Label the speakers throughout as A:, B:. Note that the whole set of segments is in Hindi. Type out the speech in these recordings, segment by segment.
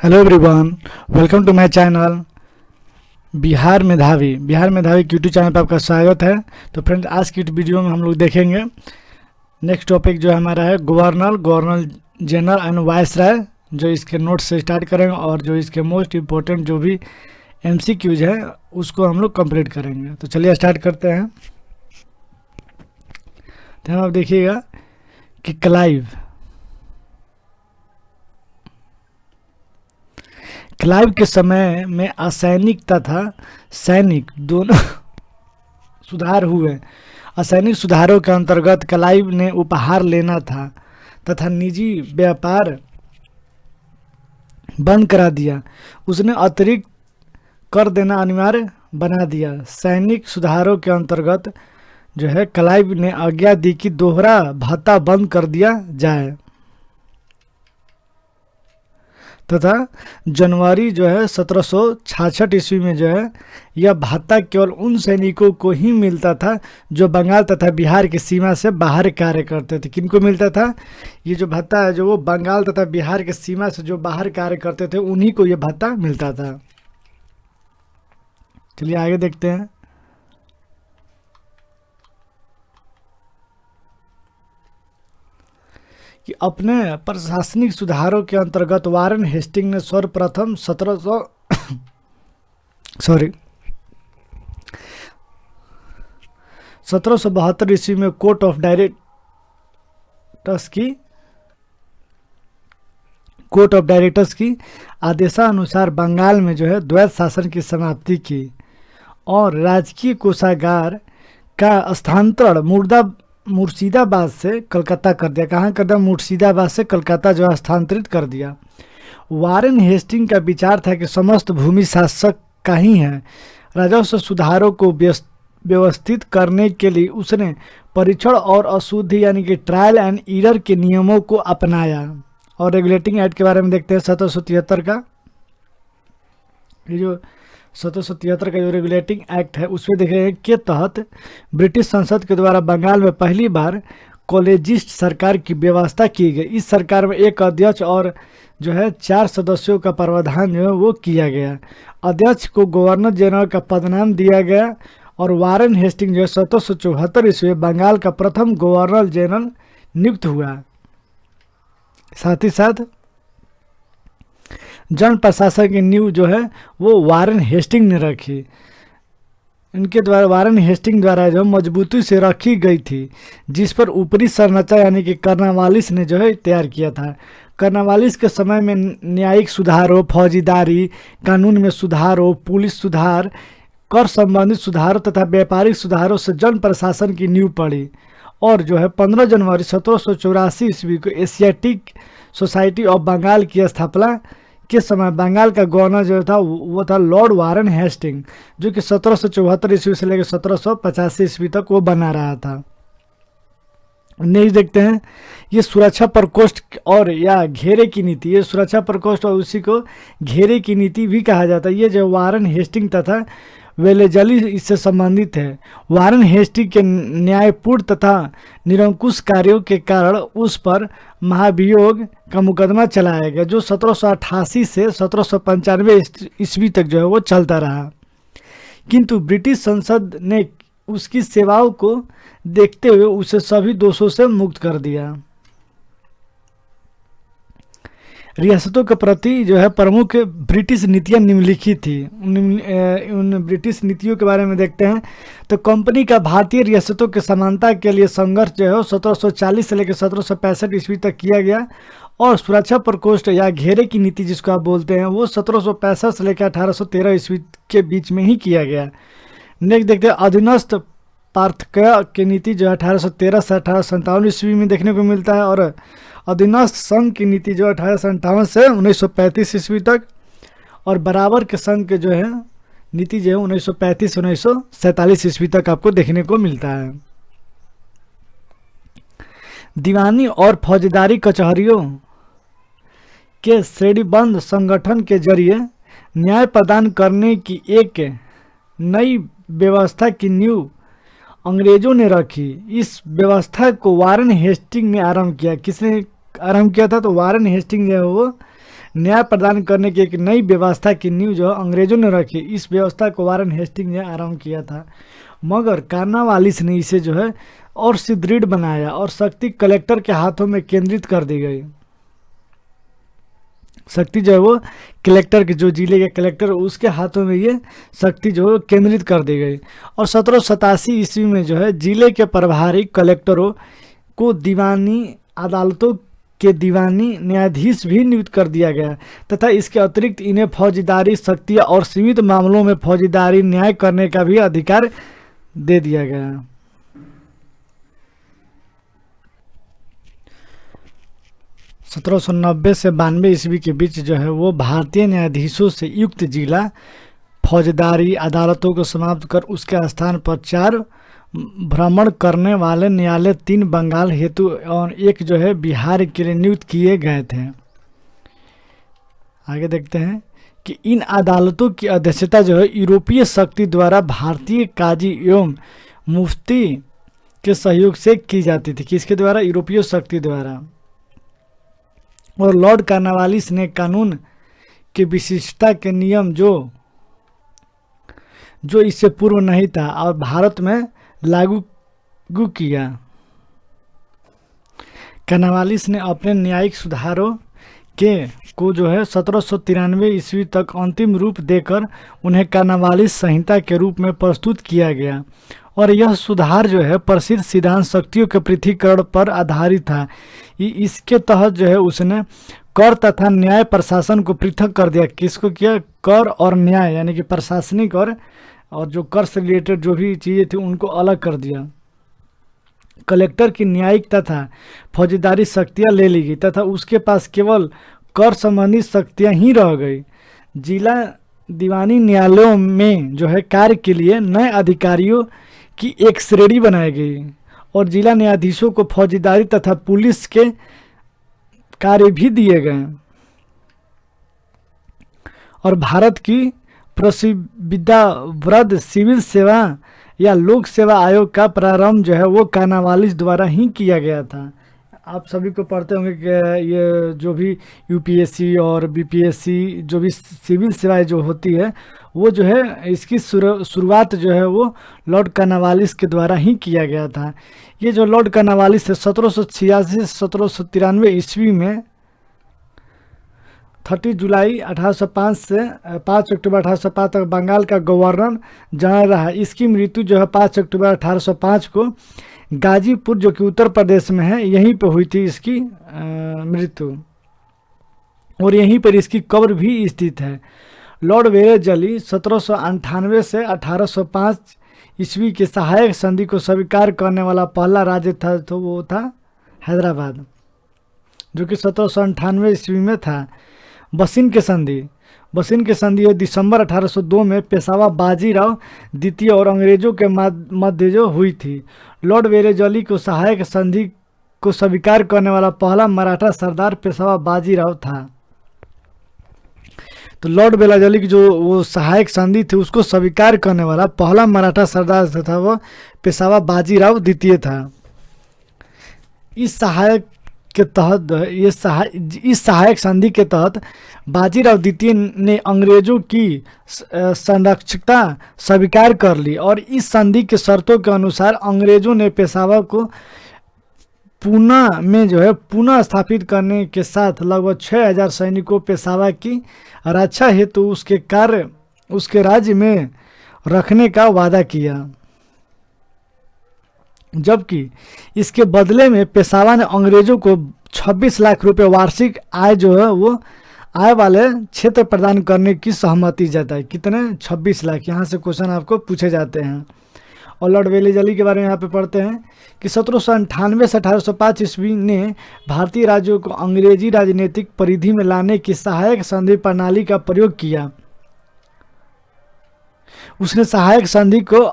A: Hello everyone, welcome to my channel Bihar Medhavi की यूट्यूब चैनल पर आपका स्वागत है। तो फ्रेंड्स, आज की वीडियो में हम लोग देखेंगे नेक्स्ट टॉपिक जो हमारा है गवर्नर जनरल एंड वायसराय। जो इसके नोट्स से स्टार्ट करेंगे और जो इसके मोस्ट इम्पोर्टेंट जो भी एमसीक्यूज है उसको हम लोग कंप्लीट करेंगे। तो चलिए स्टार्ट करते हैं। तो आप देखिएगा कि क्लाइव के समय में असैनिक तथा सैनिक दोनों सुधार हुए। असैनिक सुधारों के अंतर्गत क्लाइव ने उपहार लेना था तथा निजी व्यापार बंद करा दिया। उसने अतिरिक्त कर देना अनिवार्य बना दिया। सैनिक सुधारों के अंतर्गत जो है क्लाइव ने आज्ञा दी कि दोहरा भत्ता बंद कर दिया जाए तथा जनवरी जो है 1766 ईस्वी में जो है यह भत्ता केवल उन सैनिकों को ही मिलता था जो बंगाल तथा बिहार की सीमा से बाहर कार्य करते थे। किनको मिलता था? ये जो भत्ता है जो वो बंगाल तथा बिहार की सीमा से जो बाहर कार्य करते थे उन्हीं को ये भत्ता मिलता था। चलिए आगे देखते हैं। कि अपने प्रशासनिक सुधारों के अंतर्गत वारेन हेस्टिंग ने सर्वप्रथम 1772 ईस्वी में कोर्ट ऑफ डायरेक्टर्स की आदेशानुसार बंगाल में जो है द्वैत शासन की समाप्ति की और राजकीय कोषागार का स्थानांतरण मुर्शिदाबाद से कलकत्ता कर दिया। कहाँ कर दिया? मुर्शिदाबाद से कलकत्ता जो स्थानांतरित कर दिया। वारेन हेस्टिंग का विचार था कि समस्त भूमि शासक का ही है। राजस्व सुधारों को व्यवस्थित करने के लिए उसने परीक्षण और अशुद्धि यानी कि ट्रायल एंड एरर के नियमों को अपनाया। और रेगुलेटिंग एक्ट के बारे में देखते हैं 1773 का। ये जो 1773 का जो रेगुलेटिंग एक्ट है उसमें देखेंगे के तहत ब्रिटिश संसद के द्वारा बंगाल में पहली बार कॉलेजिस्ट सरकार की व्यवस्था की गई। इस सरकार में एक अध्यक्ष और जो है 4 सदस्यों का प्रावधान जो है वो किया गया। अध्यक्ष को गवर्नर जनरल का पदनाम दिया गया और वारेन हेस्टिंग जो है 1774 ईस्वी बंगाल का प्रथम गवर्नर जनरल नियुक्त हुआ। साथ ही साथ जन प्रशासन की नींव जो है वो वारेन हेस्टिंग ने रखी। इनके द्वारा वारेन हेस्टिंग द्वारा जो मजबूती से रखी गई थी, जिस पर ऊपरी संरचना यानी कि कर्नावालिस ने जो है तैयार किया था। कर्नावालिस के समय में न्यायिक सुधार हो, फौजीदारी कानून में सुधार हो, पुलिस सुधार, कर संबंधित सुधारों तथा व्यापारिक सुधारों से जन प्रशासन की नींव पड़ी। और जो है 15 जनवरी 1784 ईस्वी को एशियाटिक सोसाइटी ऑफ बंगाल की स्थापना के समय बंगाल का गवर्नर जो था वो था लॉर्ड वारेन हेस्टिंग, जो कि 1774 ईस्वी से लेकर 1785 ईस्वी तक वो बना रहा था। नेक्स्ट देखते हैं ये सुरक्षा प्रकोष्ठ और या घेरे की नीति। ये सुरक्षा प्रकोष्ठ और उसी को घेरे की नीति भी कहा जाता है। ये जो वारेन हेस्टिंग तथा वेलेजली इससे संबंधित है। वारेन हेस्टिंग के न्यायपूर्ण तथा निरंकुश कार्यों के कारण उस पर महाभियोग का मुकदमा चलाया गया, जो 1788 से 1795 ईस्वी तक जो है वो चलता रहा। किंतु ब्रिटिश संसद ने उसकी सेवाओं को देखते हुए उसे सभी दोषों से मुक्त कर दिया। रियासतों के प्रति जो है प्रमुख ब्रिटिश नीतियां निम्नलिखित थी। उन ब्रिटिश नीतियों के बारे में देखते हैं। तो कंपनी का भारतीय रियासतों के समानता के लिए संघर्ष जो है 1740 से लेकर 1765 ईस्वी तक किया गया। और सुरक्षा प्रकोष्ठ या घेरे की नीति जिसको आप बोलते हैं वो 1765 से लेकर 1813 ईस्वी के बीच में ही किया गया। नेक्स्ट देखते हैं अधीनस्थ पार्थक्य की नीति जो 1813 से 1857 ईस्वी में देखने को मिलता है। और अधीनस्थ संघ की नीति जो 1858 से 1935 ईस्वी तक। और बराबर के संघ के जो है नीति जो है 1935 से 1947 ईस्वी तक आपको देखने को मिलता है। दीवानी और फौजदारी कचहरियों के श्रेणीबद्ध संगठन के जरिए न्याय प्रदान करने की एक नई व्यवस्था की नींव अंग्रेजों ने रखी। इस व्यवस्था को वारेन हेस्टिंग ने आरंभ किया। किसने आरंभ किया था? तो वारेन हेस्टिंग जो है वो न्याय प्रदान करने की एक नई व्यवस्था की नींव जो अंग्रेजों ने रखी। इस व्यवस्था को वारेन हेस्टिंग ने आरंभ किया था, मगर कार्नवालिस ने इसे जो है और सुदृढ़ बनाया और शक्ति कलेक्टर के हाथों में केंद्रित कर दी गई। शक्ति जो है वो कलेक्टर के, जो जिले के कलेक्टर उसके हाथों में ये शक्ति जो है केंद्रित कर दी गई। और 1787 ईस्वी में जो है जिले के प्रभारी कलेक्टरों को दीवानी अदालतों के दीवानी न्यायाधीश भी नियुक्त कर दिया गया तथा इसके अतिरिक्त इन्हें फौजदारी शक्तियाँ और सीमित मामलों में फौजदारी न्याय करने का भी अधिकार दे दिया गया। 1790 से 92 ईस्वी के बीच जो है वो भारतीय न्यायाधीशों से युक्त जिला फौजदारी अदालतों को समाप्त कर उसके स्थान पर 4 भ्रमण करने वाले न्यायालय 3 बंगाल हेतु और 1 जो है बिहार के लिए नियुक्त किए गए थे। आगे देखते हैं कि इन अदालतों की अध्यक्षता जो है यूरोपीय शक्ति द्वारा भारतीय काजी एवं मुफ्ती के सहयोग से की जाती थी। किसके द्वारा? यूरोपीय शक्ति द्वारा। और लॉर्ड कार्नवालिस ने कानून की विशिष्टता के नियम जो इससे पूर्व नहीं था और भारत में लागू किया। कार्नवालिस ने अपने न्यायिक सुधारों को जो है 1793 ईस्वी तक अंतिम रूप देकर उन्हें कार्नवालिस संहिता के रूप में प्रस्तुत किया गया और यह सुधार जो है प्रसिद्ध सिद्धांत शक्तियों के पृथक्करण पर आधारित था। इसके तहत जो है उसने कर तथा न्याय प्रशासन को पृथक कर दिया। किसको किया? कर और न्याय, यानी कि प्रशासनिक और जो कर से रिलेटेड जो भी चीज़ें थी उनको अलग कर दिया। कलेक्टर की न्यायिक तथा फौजदारी शक्तियाँ ले ली गई तथा उसके पास केवल कर संबंधी शक्तियाँ ही रह गई। जिला दीवानी न्यायालयों में जो है कार्य के लिए नए अधिकारियों की एक श्रेणी बनाई गई और जिला न्यायाधीशों को फौजदारी तथा पुलिस के कार्य भी दिए गए। और भारत की प्रसिद्ध सिविल सेवा या लोक सेवा आयोग का प्रारंभ जो है वो कार्नवालिस द्वारा ही किया गया था। आप सभी को पढ़ते होंगे कि ये जो भी यूपीएससी और बीपीएससी जो भी सिविल सेवाएं जो होती है वो जो है इसकी शुरुआत जो है वो लॉर्ड कार्नवालिस के द्वारा ही किया गया था। ये जो लॉर्ड कार्नवालिस है 1786 से 1793 ईस्वी में 30 जुलाई 1805 से 5 अक्टूबर 1805 तक बंगाल का गवर्नर जनरल रहा। इसकी मृत्यु जो है 5 अक्टूबर 1805 को गाजीपुर जो कि उत्तर प्रदेश में है यहीं पर हुई थी इसकी मृत्यु और यहीं पर इसकी कब्र भी स्थित है। लॉर्ड वेलेजली 1798 से 1805 ईस्वी के सहायक संधि को स्वीकार करने वाला पहला राज्य था तो वो था हैदराबाद, जो कि 1798 ईस्वी में था। बसिन के संधि दिसंबर 1802 में पेशवा बाजीराव द्वितीय और अंग्रेजों के मध्य जो हुई थी। लॉर्ड वेलेजली को सहायक संधि को स्वीकार करने वाला पहला मराठा सरदार पेशवा बाजीराव था। तो लॉर्ड वेलेजली की जो वो सहायक संधि थी उसको स्वीकार करने वाला पहला मराठा सरदार था वो पेशवा बाजीराव द्वितीय था। इस सहायक संधि के तहत बाजीराव द्वितीय ने अंग्रेजों की संरक्षकता स्वीकार कर ली और इस संधि के शर्तों के अनुसार अंग्रेजों ने पेशवा को पूना में जो है पुनः स्थापित करने के साथ लगभग 6000 सैनिकों पेशवा की रक्षा हेतु उसके राज्य में रखने का वादा किया, जबकि इसके बदले में पेशवा ने अंग्रेजों को 26 लाख रुपए वार्षिक आय जो है वो आय वाले क्षेत्र प्रदान करने की सहमति जताई। कितने? 26 लाख। यहाँ से क्वेश्चन आपको पूछे जाते हैं। और लॉर्ड वेलेजली के बारे में यहाँ पे पढ़ते हैं कि 1798 से 1805 ईस्वी ने भारतीय राज्यों को अंग्रेजी राजनीतिक परिधि में लाने की सहायक संधि प्रणाली का प्रयोग किया। उसने सहायक संधि को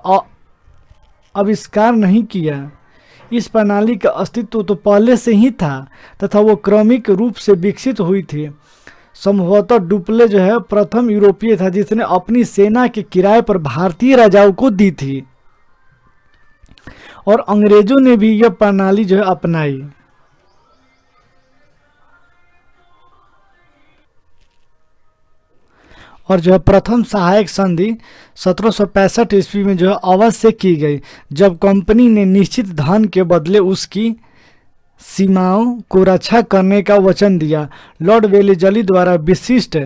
A: आविष्कार नहीं किया। इस प्रणाली का अस्तित्व तो पहले से ही था तथा वो क्रमिक रूप से विकसित हुई थी। संभवतः डुप्ले जो है प्रथम यूरोपीय था जिसने अपनी सेना के किराए पर भारतीय राजाओं को दी थी और अंग्रेजों ने भी यह प्रणाली जो है अपनाई। और जो है प्रथम सहायक संधि 1765 ईस्वी में जो है अवध से की गई, जब कंपनी ने निश्चित धन के बदले उसकी सीमाओं को रक्षा करने का वचन दिया। लॉर्ड वेलेजली द्वारा विशिष्ट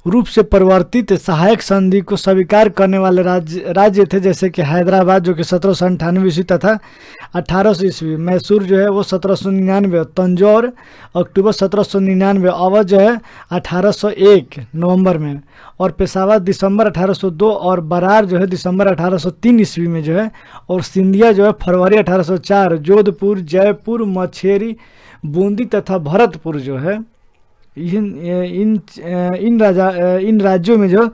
A: रूप से परिवर्तित सहायक संधि को स्वीकार करने वाले राज्य थे, जैसे कि हैदराबाद जो कि 1798 ईस्वी तथा 1800 ईस्वी, मैसूर जो है वो 1799, तंजौर अक्टूबर 1799, अवध जो है 1801 नवंबर में, और पेशावर दिसंबर 1802, और बरार जो है दिसंबर 1803 ईस्वी में जो है, और सिंधिया जो है फरवरी 1804, जोधपुर, जयपुर, मछेरी, बूंदी तथा भरतपुर जो है इन राज्यों में जो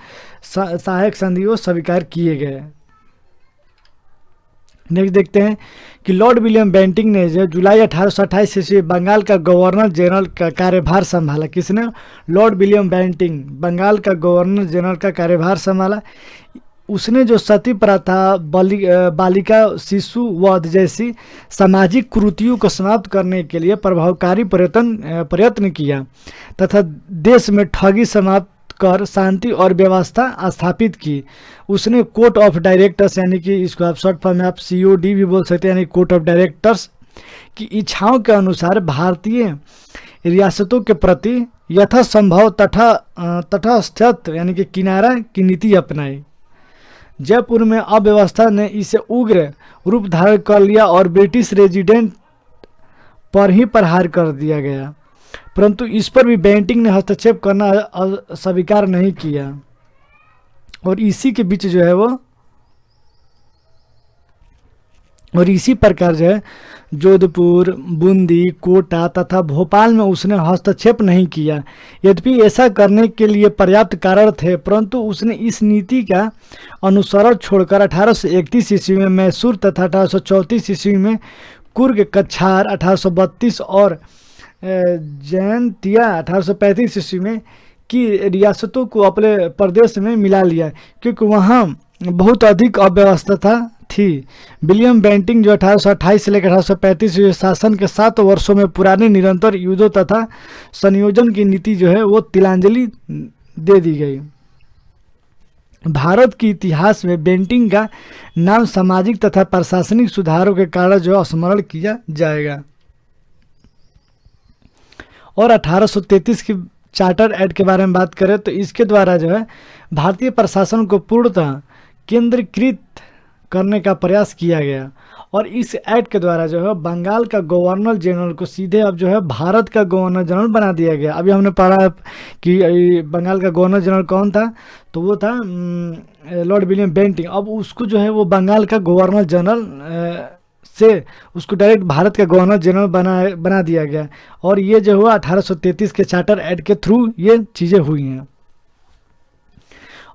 A: सहायक संधि वो स्वीकार किए गए। नेक्स्ट देखते हैं कि लॉर्ड विलियम बेंटिंक ने जो जुलाई 1828 से बंगाल का गवर्नर जनरल का कार्यभार संभाला। किसने? लॉर्ड विलियम बेंटिंक बंगाल का गवर्नर जनरल का कार्यभार संभाला। उसने जो सती प्रथा, बालिका शिशु वध जैसी सामाजिक कुरीतियों को समाप्त करने के लिए प्रभावकारी प्रयत्न किया तथा देश में ठगी समाप्त कर शांति और व्यवस्था स्थापित की। उसने कोर्ट ऑफ डायरेक्टर्स, यानी कि इसको आप शॉर्ट फॉर्म में आप COD भी बोल सकते हैं, यानी कोर्ट ऑफ डायरेक्टर्स की इच्छाओं के अनुसार भारतीय रियासतों के प्रति यथासंभव तटस्थ यानी कि किनारा की नीति अपनाई। जयपुर में अव्यवस्था ने इसे उग्र रूप धारण कर लिया और ब्रिटिश रेजिडेंट पर ही प्रहार कर दिया गया, परंतु इस पर भी बेंटिंक ने हस्तक्षेप करना स्वीकार नहीं किया। और इसी के बीच जो है वो और इसी प्रकार जो है जोधपुर, बूंदी, कोटा तथा भोपाल में उसने हस्तक्षेप नहीं किया। यद्यपि ऐसा करने के लिए पर्याप्त कारण थे, परंतु उसने इस नीति का अनुसरण छोड़कर 1831 ईस्वी में मैसूर तथा 1834 ईस्वी में कुर्ग, कछार 1832 और जयंतिया 1835 ईस्वी में की रियासतों को अपने प्रदेश में मिला लिया, क्योंकि वहाँ बहुत अधिक अव्यवस्था थी। विलियम बेंटिंक जो 1828 से लेकर 1835 शासन के 7 वर्षों में पुराने निरंतर युद्धों तथा संयोजन की नीति जो है वो तिलांजलि दे दी गई। भारत के इतिहास में बेंटिंक का नाम सामाजिक तथा प्रशासनिक सुधारों के कारण जो स्मरण किया जाएगा। और 1833 की चार्टर एक्ट के बारे में बात करें तो इसके द्वारा जो है भारतीय प्रशासन को पूर्णतः केंद्रीकृत करने का प्रयास किया गया, और इस एक्ट के द्वारा जो है बंगाल का गवर्नर जनरल को सीधे अब जो है भारत का गवर्नर जनरल बना दिया गया। अभी हमने पढ़ा कि बंगाल का गवर्नर जनरल कौन था, तो वो था लॉर्ड विलियम बेंटिंक। अब उसको जो है वो बंगाल का गवर्नर जनरल से उसको डायरेक्ट भारत का गवर्नर जनरल बना दिया गया, और ये जो हुआ 1833 के चार्टर एक्ट के थ्रू ये चीज़ें हुई हैं।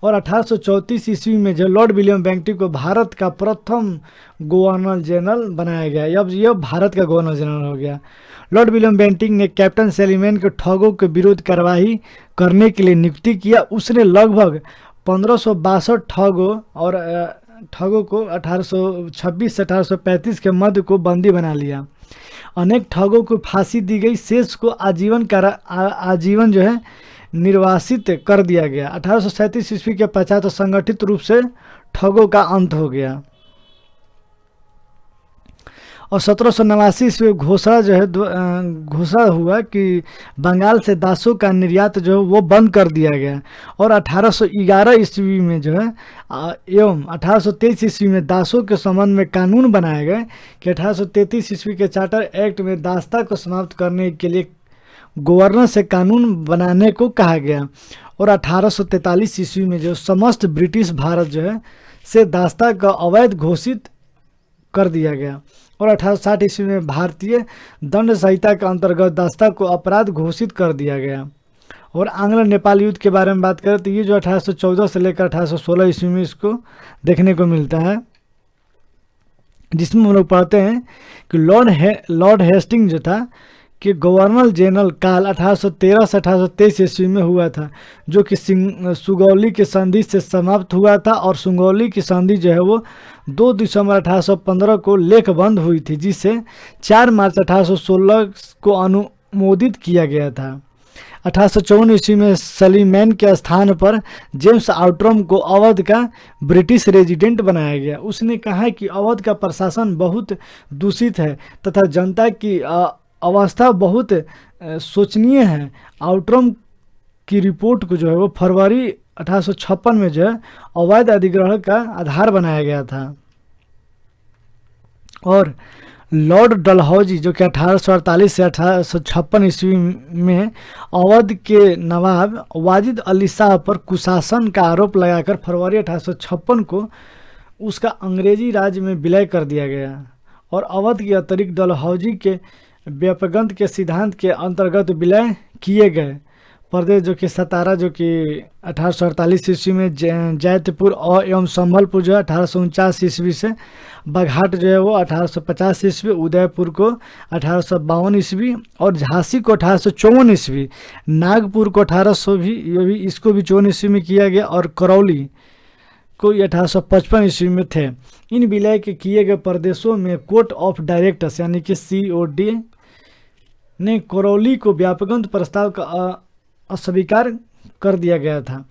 A: और 1834 ईस्वी में जो लॉर्ड विलियम बेंटिंक को भारत का प्रथम गवर्नर जनरल बनाया गया। अब ये भारत का गवर्नर जनरल हो गया। लॉर्ड विलियम बेंटिंक ने कैप्टन सेलिमैन के ठगों के विरुद्ध कार्रवाई करने के लिए नियुक्ति किया। उसने लगभग 1562 ठगों को 1826 से 1835 के मध्य को बंदी बना लिया। अनेक ठगों को फांसी दी गई, शेष को आजीवन जो है निर्वासित कर दिया गया। 1837 ईस्वी के पश्चात संगठित रूप से ठगों का अंत हो गया, और 1789 ईस्वी घोषणा जो है घोषणा हुआ कि बंगाल से दासों का निर्यात जो है वो बंद कर दिया गया। और 1811 ईस्वी में जो है एवं 1823 ईस्वी में दासों के संबंध में कानून बनाए गए कि 1833 ईस्वी के चार्टर एक्ट में दासता को समाप्त करने के लिए गवर्नर से कानून बनाने को कहा गया। और 1843 ईस्वी में जो समस्त ब्रिटिश भारत जो है से दासता का अवैध घोषित कर दिया गया। और 1860 ईस्वी में भारतीय दंड संहिता के अंतर्गत दासता को अपराध घोषित कर दिया गया। और आंग्ल नेपाल युद्ध के बारे में बात करें तो ये जो 1814 से लेकर 1816 ईस्वी में इसको देखने को मिलता है, जिसमें हम लोग पढ़ते हैं कि लॉर्ड हेस्टिंग जो था कि गवर्नर जनरल काल 1813 से 1823 ईस्वी में हुआ था, जो कि सुगौली की संधि से समाप्त हुआ था। और सुगौली की संधि जो है वो 2 दिसंबर 1815 को लेखबंद हुई थी, जिसे 4 मार्च 1816 को अनुमोदित किया गया था। 1854 ईस्वी में सलीमैन के स्थान पर जेम्स आउटरम को अवध का ब्रिटिश रेजिडेंट बनाया गया। उसने कहा कि अवध का प्रशासन बहुत दूषित है तथा जनता की अवस्था बहुत शोचनीय है। आउटरम की रिपोर्ट को जो है वो फरवरी 1856 में जो है अवैध अधिग्रहण का आधार बनाया गया था। और लॉर्ड डलहौजी जो कि 1848 से 1856 ईस्वी में अवध के नवाब वाजिद अली शाह पर कुशासन का आरोप लगाकर फरवरी 1856 को उसका अंग्रेजी राज में विलय कर दिया गया। और अवध के अतिरिक्त डलहौजी के व्यापगंत के सिद्धांत के अंतर्गत विलय किए गए प्रदेश जो कि सतारा जो कि 1848 ईस्वी में, जैतपुर और एवं संभलपुर जो है 1849 ईस्वी से, बाघाट जो है वो 1850 ईस्वी, उदयपुर को 1852 ईस्वी और झांसी को 1854 ईस्वी, नागपुर को 1800 भी इसको भी 54 ईस्वी में किया गया और करौली को 1855 ईस्वी में थे। इन विलय के किए गए प्रदेशों में कोर्ट ऑफ डायरेक्टर्स यानी कि COD ने करौली को व्यापगंत प्रस्ताव का अस्वीकार कर दिया गया था।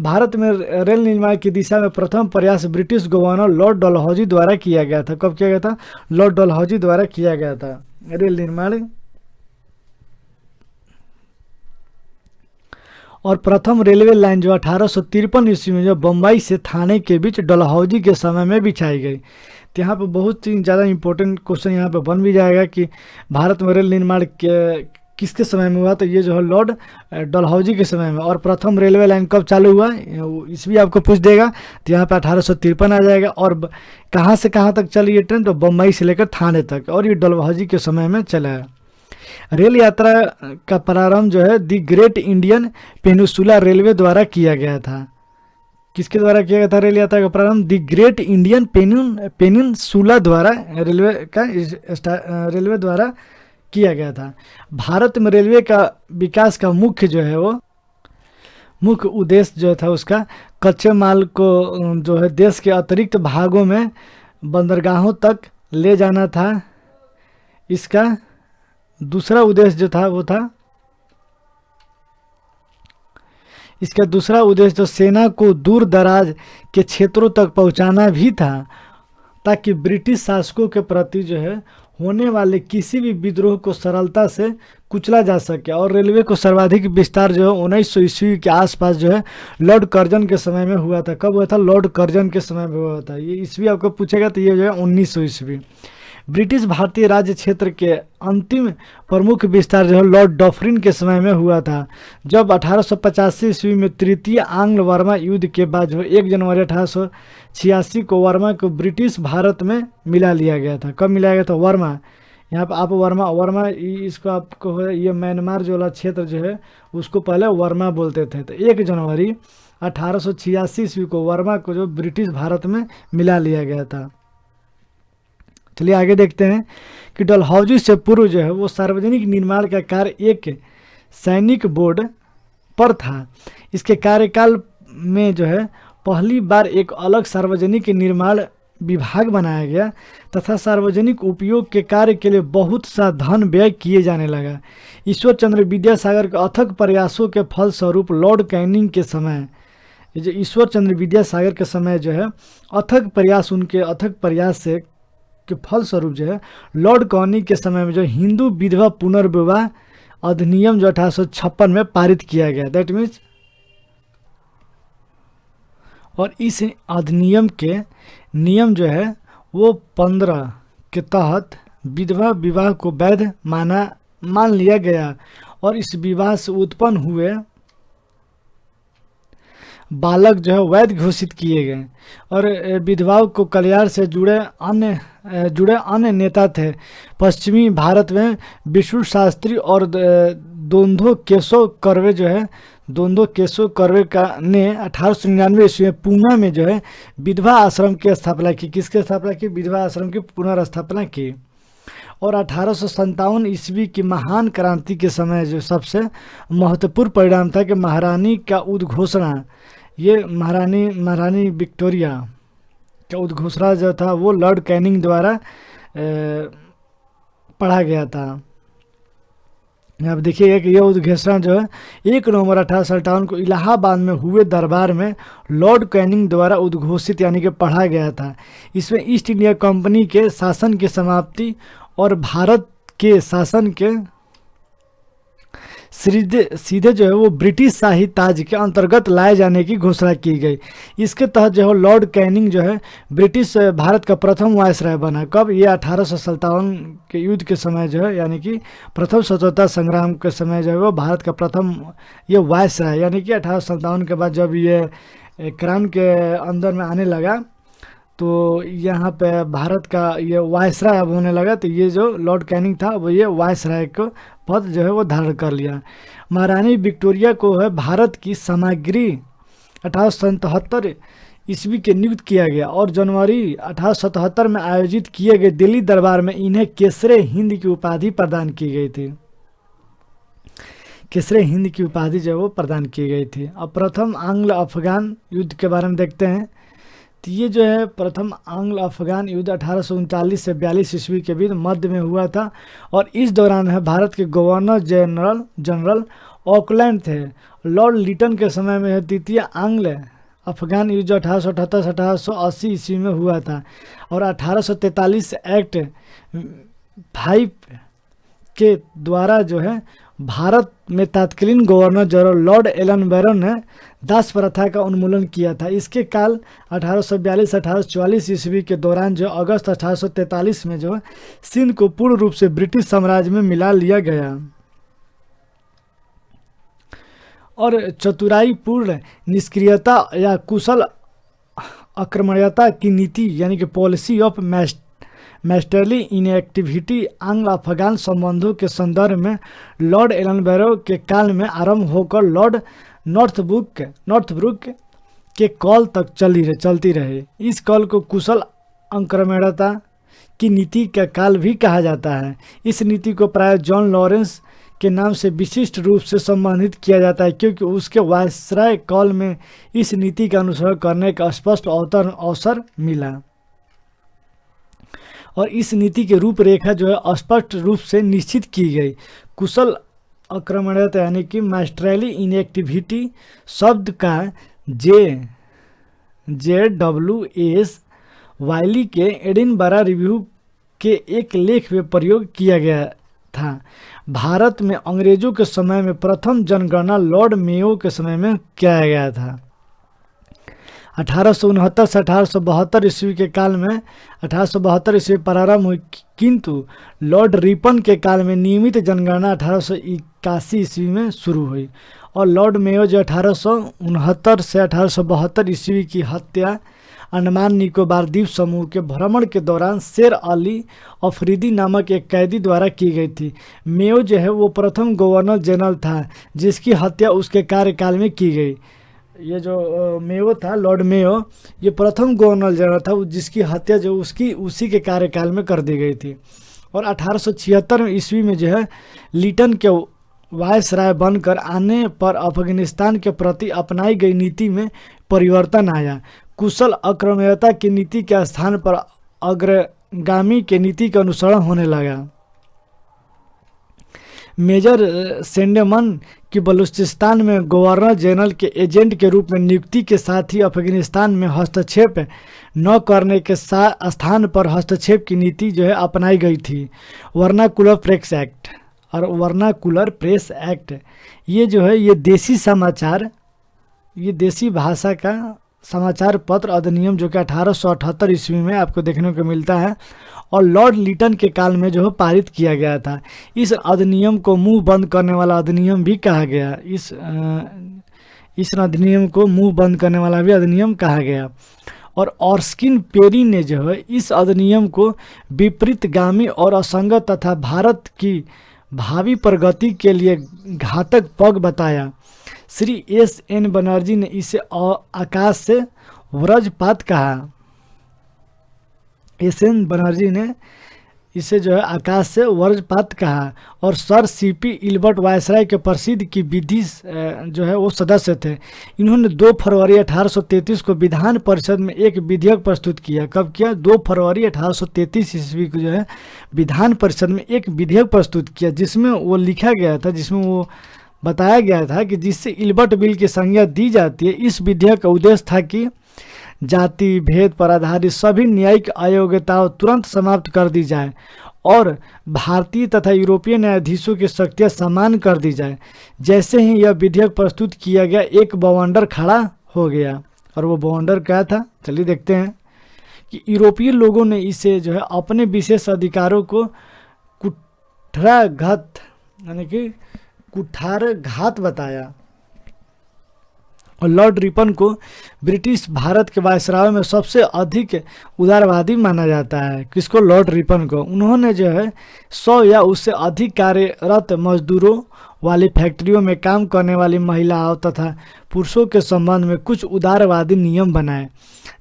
A: भारत में रेल निर्माण की दिशा में प्रथम प्रयास ब्रिटिश गवर्नर लॉर्ड डलहौजी द्वारा किया गया था। कब किया गया था? लॉर्ड डलहौजी द्वारा किया गया था रेल निर्माण। और प्रथम रेलवे लाइन जो 1853 ईस्वी में जो बम्बई से थाने के बीच डलहौजी के समय में बिछाई गई। तो यहाँ पर बहुत ही ज़्यादा इंपॉर्टेंट क्वेश्चन यहाँ पे बन भी जाएगा कि भारत में रेल निर्माण किसके समय में हुआ? तो ये जो है लॉर्ड डलहौजी के समय में। और प्रथम रेलवे लाइन कब चालू हुआ इसलिए आपको पूछ देगा, तो यहाँ पे 1853 आ जाएगा। और कहाँ से कहाँ तक चली ये ट्रेन? तो बम्बई से लेकर थाने तक, और ये डलहौजी के समय में चला है। रेल यात्रा का प्रारंभ जो है the great Indian peninsula railway द्वारा किया गया था। किसके द्वारा किया गया था रेल यात्रा का प्रारंभ? दी ग्रेट इंडियन पेनिनसुला द्वारा रेलवे द्वारा किया गया था। भारत में रेलवे का विकास का मुख्य जो है वो मुख्य उद्देश्य जो था उसका कच्चे माल को जो है देश के अतिरिक्त भागों में बंदरगाहों तक ले जाना था। इसका दूसरा उद्देश्य जो था वो था इसका दूसरा उद्देश्य जो सेना को दूर दराज के क्षेत्रों तक पहुंचाना भी था, ताकि ब्रिटिश शासकों के प्रति जो है होने वाले किसी भी विद्रोह को सरलता से कुचला जा सके। और रेलवे को सर्वाधिक विस्तार जो है 1900 ईस्वी के आसपास जो है लॉर्ड कर्जन के समय में हुआ था। कब हुआ था? लॉर्ड कर्जन के समय में हुआ था। ये ईस्वी आपको पूछेगा तो ये जो है 1900 ईस्वी। ब्रिटिश भारतीय राज्य क्षेत्र के अंतिम प्रमुख विस्तार जो है लॉर्ड डफरिन के समय में हुआ था, जब 1885 ईस्वी में तृतीय आंग्ल वर्मा युद्ध के बाद जो 1 जनवरी 1886 को वर्मा को ब्रिटिश भारत में मिला लिया गया था। कब मिलाया गया था? वर्मा, यहाँ पर आप वर्मा इसको आपको ये म्यांमार जो वाला क्षेत्र जो है उसको पहले वर्मा बोलते थे। तो 1 जनवरी 1886 ईस्वी को वर्मा को जो ब्रिटिश भारत में मिला लिया गया था। चलिए आगे देखते हैं कि डलहौजी से पूर्व जो है वो सार्वजनिक निर्माण का कार्य एक सैनिक बोर्ड पर था। इसके कार्यकाल में जो है पहली बार एक अलग सार्वजनिक निर्माण विभाग बनाया गया तथा सार्वजनिक उपयोग के कार्य के लिए बहुत सा धन व्यय किए जाने लगा। ईश्वर चंद्र विद्यासागर के अथक प्रयासों के फलस्वरूप लॉर्ड कैनिंग के समय, ये जो ईश्वर चंद्र विद्यासागर के समय जो है उनके अथक प्रयास से के फलस्वरूप जो है लॉर्ड कैनिंग के समय में जो हिंदू विधवा पुनर्विवाह अधिनियम जो 1856 में पारित किया गया। दैट मीन्स, और इस अधिनियम के नियम जो है वो 15 के तहत विधवा विवाह को वैध मान लिया गया और इस विवाह से उत्पन्न हुए बालक जो है वैध घोषित किए गए। और विधवाओं को कल्याण से जुड़े अन्य नेता थे। पश्चिमी भारत में विष्णु शास्त्री और दोंदो केशव कर्वे ने 1899 ईस्वी में पूना में जो है विधवा आश्रम की स्थापना की। किसकी स्थापना की? विधवा आश्रम की पुनर्स्थापना की। और 1857 ईस्वी की महान क्रांति के समय जो सबसे महत्वपूर्ण परिणाम था कि महारानी का उद्घोषणा, ये महारानी विक्टोरिया का उद्घोषणा जो था वो लॉर्ड कैनिंग द्वारा पढ़ा गया था। आप देखिएगा कि यह उद्घोषणा जो है 1 नवंबर 1857 को इलाहाबाद में हुए दरबार में लॉर्ड कैनिंग द्वारा उद्घोषित यानी कि पढ़ा गया था। इसमें ईस्ट इंडिया कंपनी के शासन की समाप्ति और भारत के शासन के सीधे सीधे जो है वो ब्रिटिश शाही ताज के अंतर्गत लाए जाने की घोषणा की गई। इसके तहत जो है लॉर्ड कैनिंग जो है ब्रिटिश भारत का प्रथम वायसराय बना। कब? ये 1857 के युद्ध के समय जो है, यानी कि प्रथम स्वतंत्रता संग्राम के समय जो है वो भारत का प्रथम ये वायसराय, यानी कि 1857 के बाद जब ये क्राउन के अंदर में आने लगा तो यहाँ पे भारत का ये वायसराय अब होने लगा। तो ये जो लॉर्ड कैनिंग था वो ये वायसराय को पद जो है वो धारण कर लिया। महारानी विक्टोरिया को है भारत की सामग्री 1877 ईस्वी के नियुक्त किया गया और जनवरी 1877 में आयोजित किए गए दिल्ली दरबार में इन्हें केसरे हिंद की उपाधि प्रदान की गई थी। केसरे हिंद की उपाधि जो है वो प्रदान की गई थी। अब प्रथम आंग्ल अफगान युद्ध के बारे में देखते हैं। तो ये जो है प्रथम आंग्ल अफगान युद्ध 1839 से 42 ईस्वी के बीच मध्य में हुआ था और इस दौरान है भारत के गवर्नर जनरल ऑकलैंड थे। लॉर्ड लिटन के समय में है द्वितीय आंग्ल अफगान युद्ध 1878 से 1880 ईस्वी में हुआ था और 1843 एक्ट 5 के द्वारा जो है भारत में तत्कालीन गवर्नर जनरल लॉर्ड एलन बैरन ने दास प्रथा का उन्मूलन किया था। इसके काल 1842-1844 ईस्वी के दौरान जो अगस्त 1843 में जो सिंध को पूर्ण रूप से ब्रिटिश साम्राज्य में मिला लिया गया और चतुराईपूर्ण निष्क्रियता या कुशल आक्रमणीयता की नीति यानी कि पॉलिसी ऑफ मैस्टरली इनएक्टिविटी आंग्ल अफगान संबंधों के संदर्भ में लॉर्ड एलन बैरो के काल में आरंभ होकर लॉर्ड नॉर्थब्रुक के कॉल तक चलती रहे। इस कॉल को कुशल आक्रमणीयता की नीति का काल भी कहा जाता है। इस नीति को प्राय जॉन लॉरेंस के नाम से विशिष्ट रूप से संबंधित किया जाता है क्योंकि उसके वायसराय कॉल में इस नीति का अनुसरण करने का स्पष्ट अवसर मिला और इस नीति की रूपरेखा जो है स्पष्ट रूप से निश्चित की गई। कुशल आक्रमणीयता यानी कि मैस्ट्रेली इनएक्टिविटी शब्द का JWS वाइली के एडिनबरा रिव्यू के एक लेख में प्रयोग किया गया था। भारत में अंग्रेजों के समय में प्रथम जनगणना लॉर्ड मेयो के समय में किया गया था 1869 से 1872 ईस्वी के काल में 1872 ईस्वी प्रारंभ हुई किंतु लॉर्ड रिपन के काल में नियमित जनगणना 1881 ईस्वी में शुरू हुई और लॉर्ड मेयो जो 1869 से 1872 ईस्वी की हत्या अंडमान निकोबार द्वीप समूह के भ्रमण के दौरान शेर अली अफरीदी नामक एक कैदी द्वारा की गई थी। मेयो जो है वो प्रथम गवर्नर जनरल था जिसकी हत्या उसके कार्यकाल में की गई। ये जो मेयो था लॉर्ड मेयो ये प्रथम गवर्नर जनरल था जिसकी हत्या जो उसी के कार्यकाल में कर दी गई थी और 1876 ईस्वी में जो है लिटन के वायसराय बनकर आने पर अफगानिस्तान के प्रति अपनाई गई नीति में परिवर्तन आया। कुशल आक्रमणीयता की नीति के स्थान पर अग्रगामी के नीति का अनुसरण होने लगा। मेजर सेंडेमन की बलूचिस्तान में गवर्नर जनरल के एजेंट के रूप में नियुक्ति के साथ ही अफगानिस्तान में हस्तक्षेप न करने के स्थान पर हस्तक्षेप की नीति जो है अपनाई गई थी। वर्नाकुलर प्रेस एक्ट और वर्नाकुलर प्रेस एक्ट ये जो है ये देसी भाषा का समाचार पत्र अधिनियम जो कि 1878 ईस्वी में आपको देखने को मिलता है और लॉर्ड लिटन के काल में जो है पारित किया गया था। इस अधिनियम को मुंह बंद करने वाला अधिनियम भी कहा गया। इस अधिनियम को मुंह बंद करने वाला भी अधिनियम कहा गया और ऑर्स्किन पेरी ने जो है इस अधिनियम को विपरीतगामी और असंगत तथा भारत की भावी प्रगति के लिए घातक पग बताया। श्री S.N. बनर्जी ने इसे आकाश से वज्रपात कहा। S.N. बनर्जी ने इसे जो है आकाश से वज्रपात कहा। और सर सीपी इल्बर्ट वायसराय के प्रसिद्ध की विधि जो है वो सदस्य थे। इन्होंने 2 फरवरी 1833 को विधान परिषद में एक विधेयक प्रस्तुत किया। कब किया? 2 फरवरी 1833 ईस्वी को जो है विधान परिषद में एक विधेयक प्रस्तुत किया, जिसमें वो लिखा गया था, जिसमें वो बताया गया था कि जिससे इल्बर्ट बिल की संज्ञा दी जाती है। इस विधेयक का उद्देश्य था कि जाति भेद पर आधारित सभी न्यायिक अयोग्यताओं तुरंत समाप्त कर दी जाए और भारतीय तथा यूरोपीय न्यायाधीशों की शक्तियां समान कर दी जाए। जैसे ही यह विधेयक प्रस्तुत किया गया, एक बवंडर खड़ा हो गया। और वो बवंडर क्या था? चलिए देखते हैं कि यूरोपीय लोगों ने इसे जो है अपने विशेष अधिकारों को कुठाराघात यानी कि कुठारघात बताया। और लॉर्ड रिपन को ब्रिटिश भारत के वायसराय में सबसे अधिक उदारवादी माना जाता है। किसको? लॉर्ड रिपन को। उन्होंने जो है 100 या उससे अधिक कार्यरत मजदूरों वाली फैक्ट्रियों में काम करने वाली महिलाओं तथा पुरुषों के संबंध में कुछ उदारवादी नियम बनाए,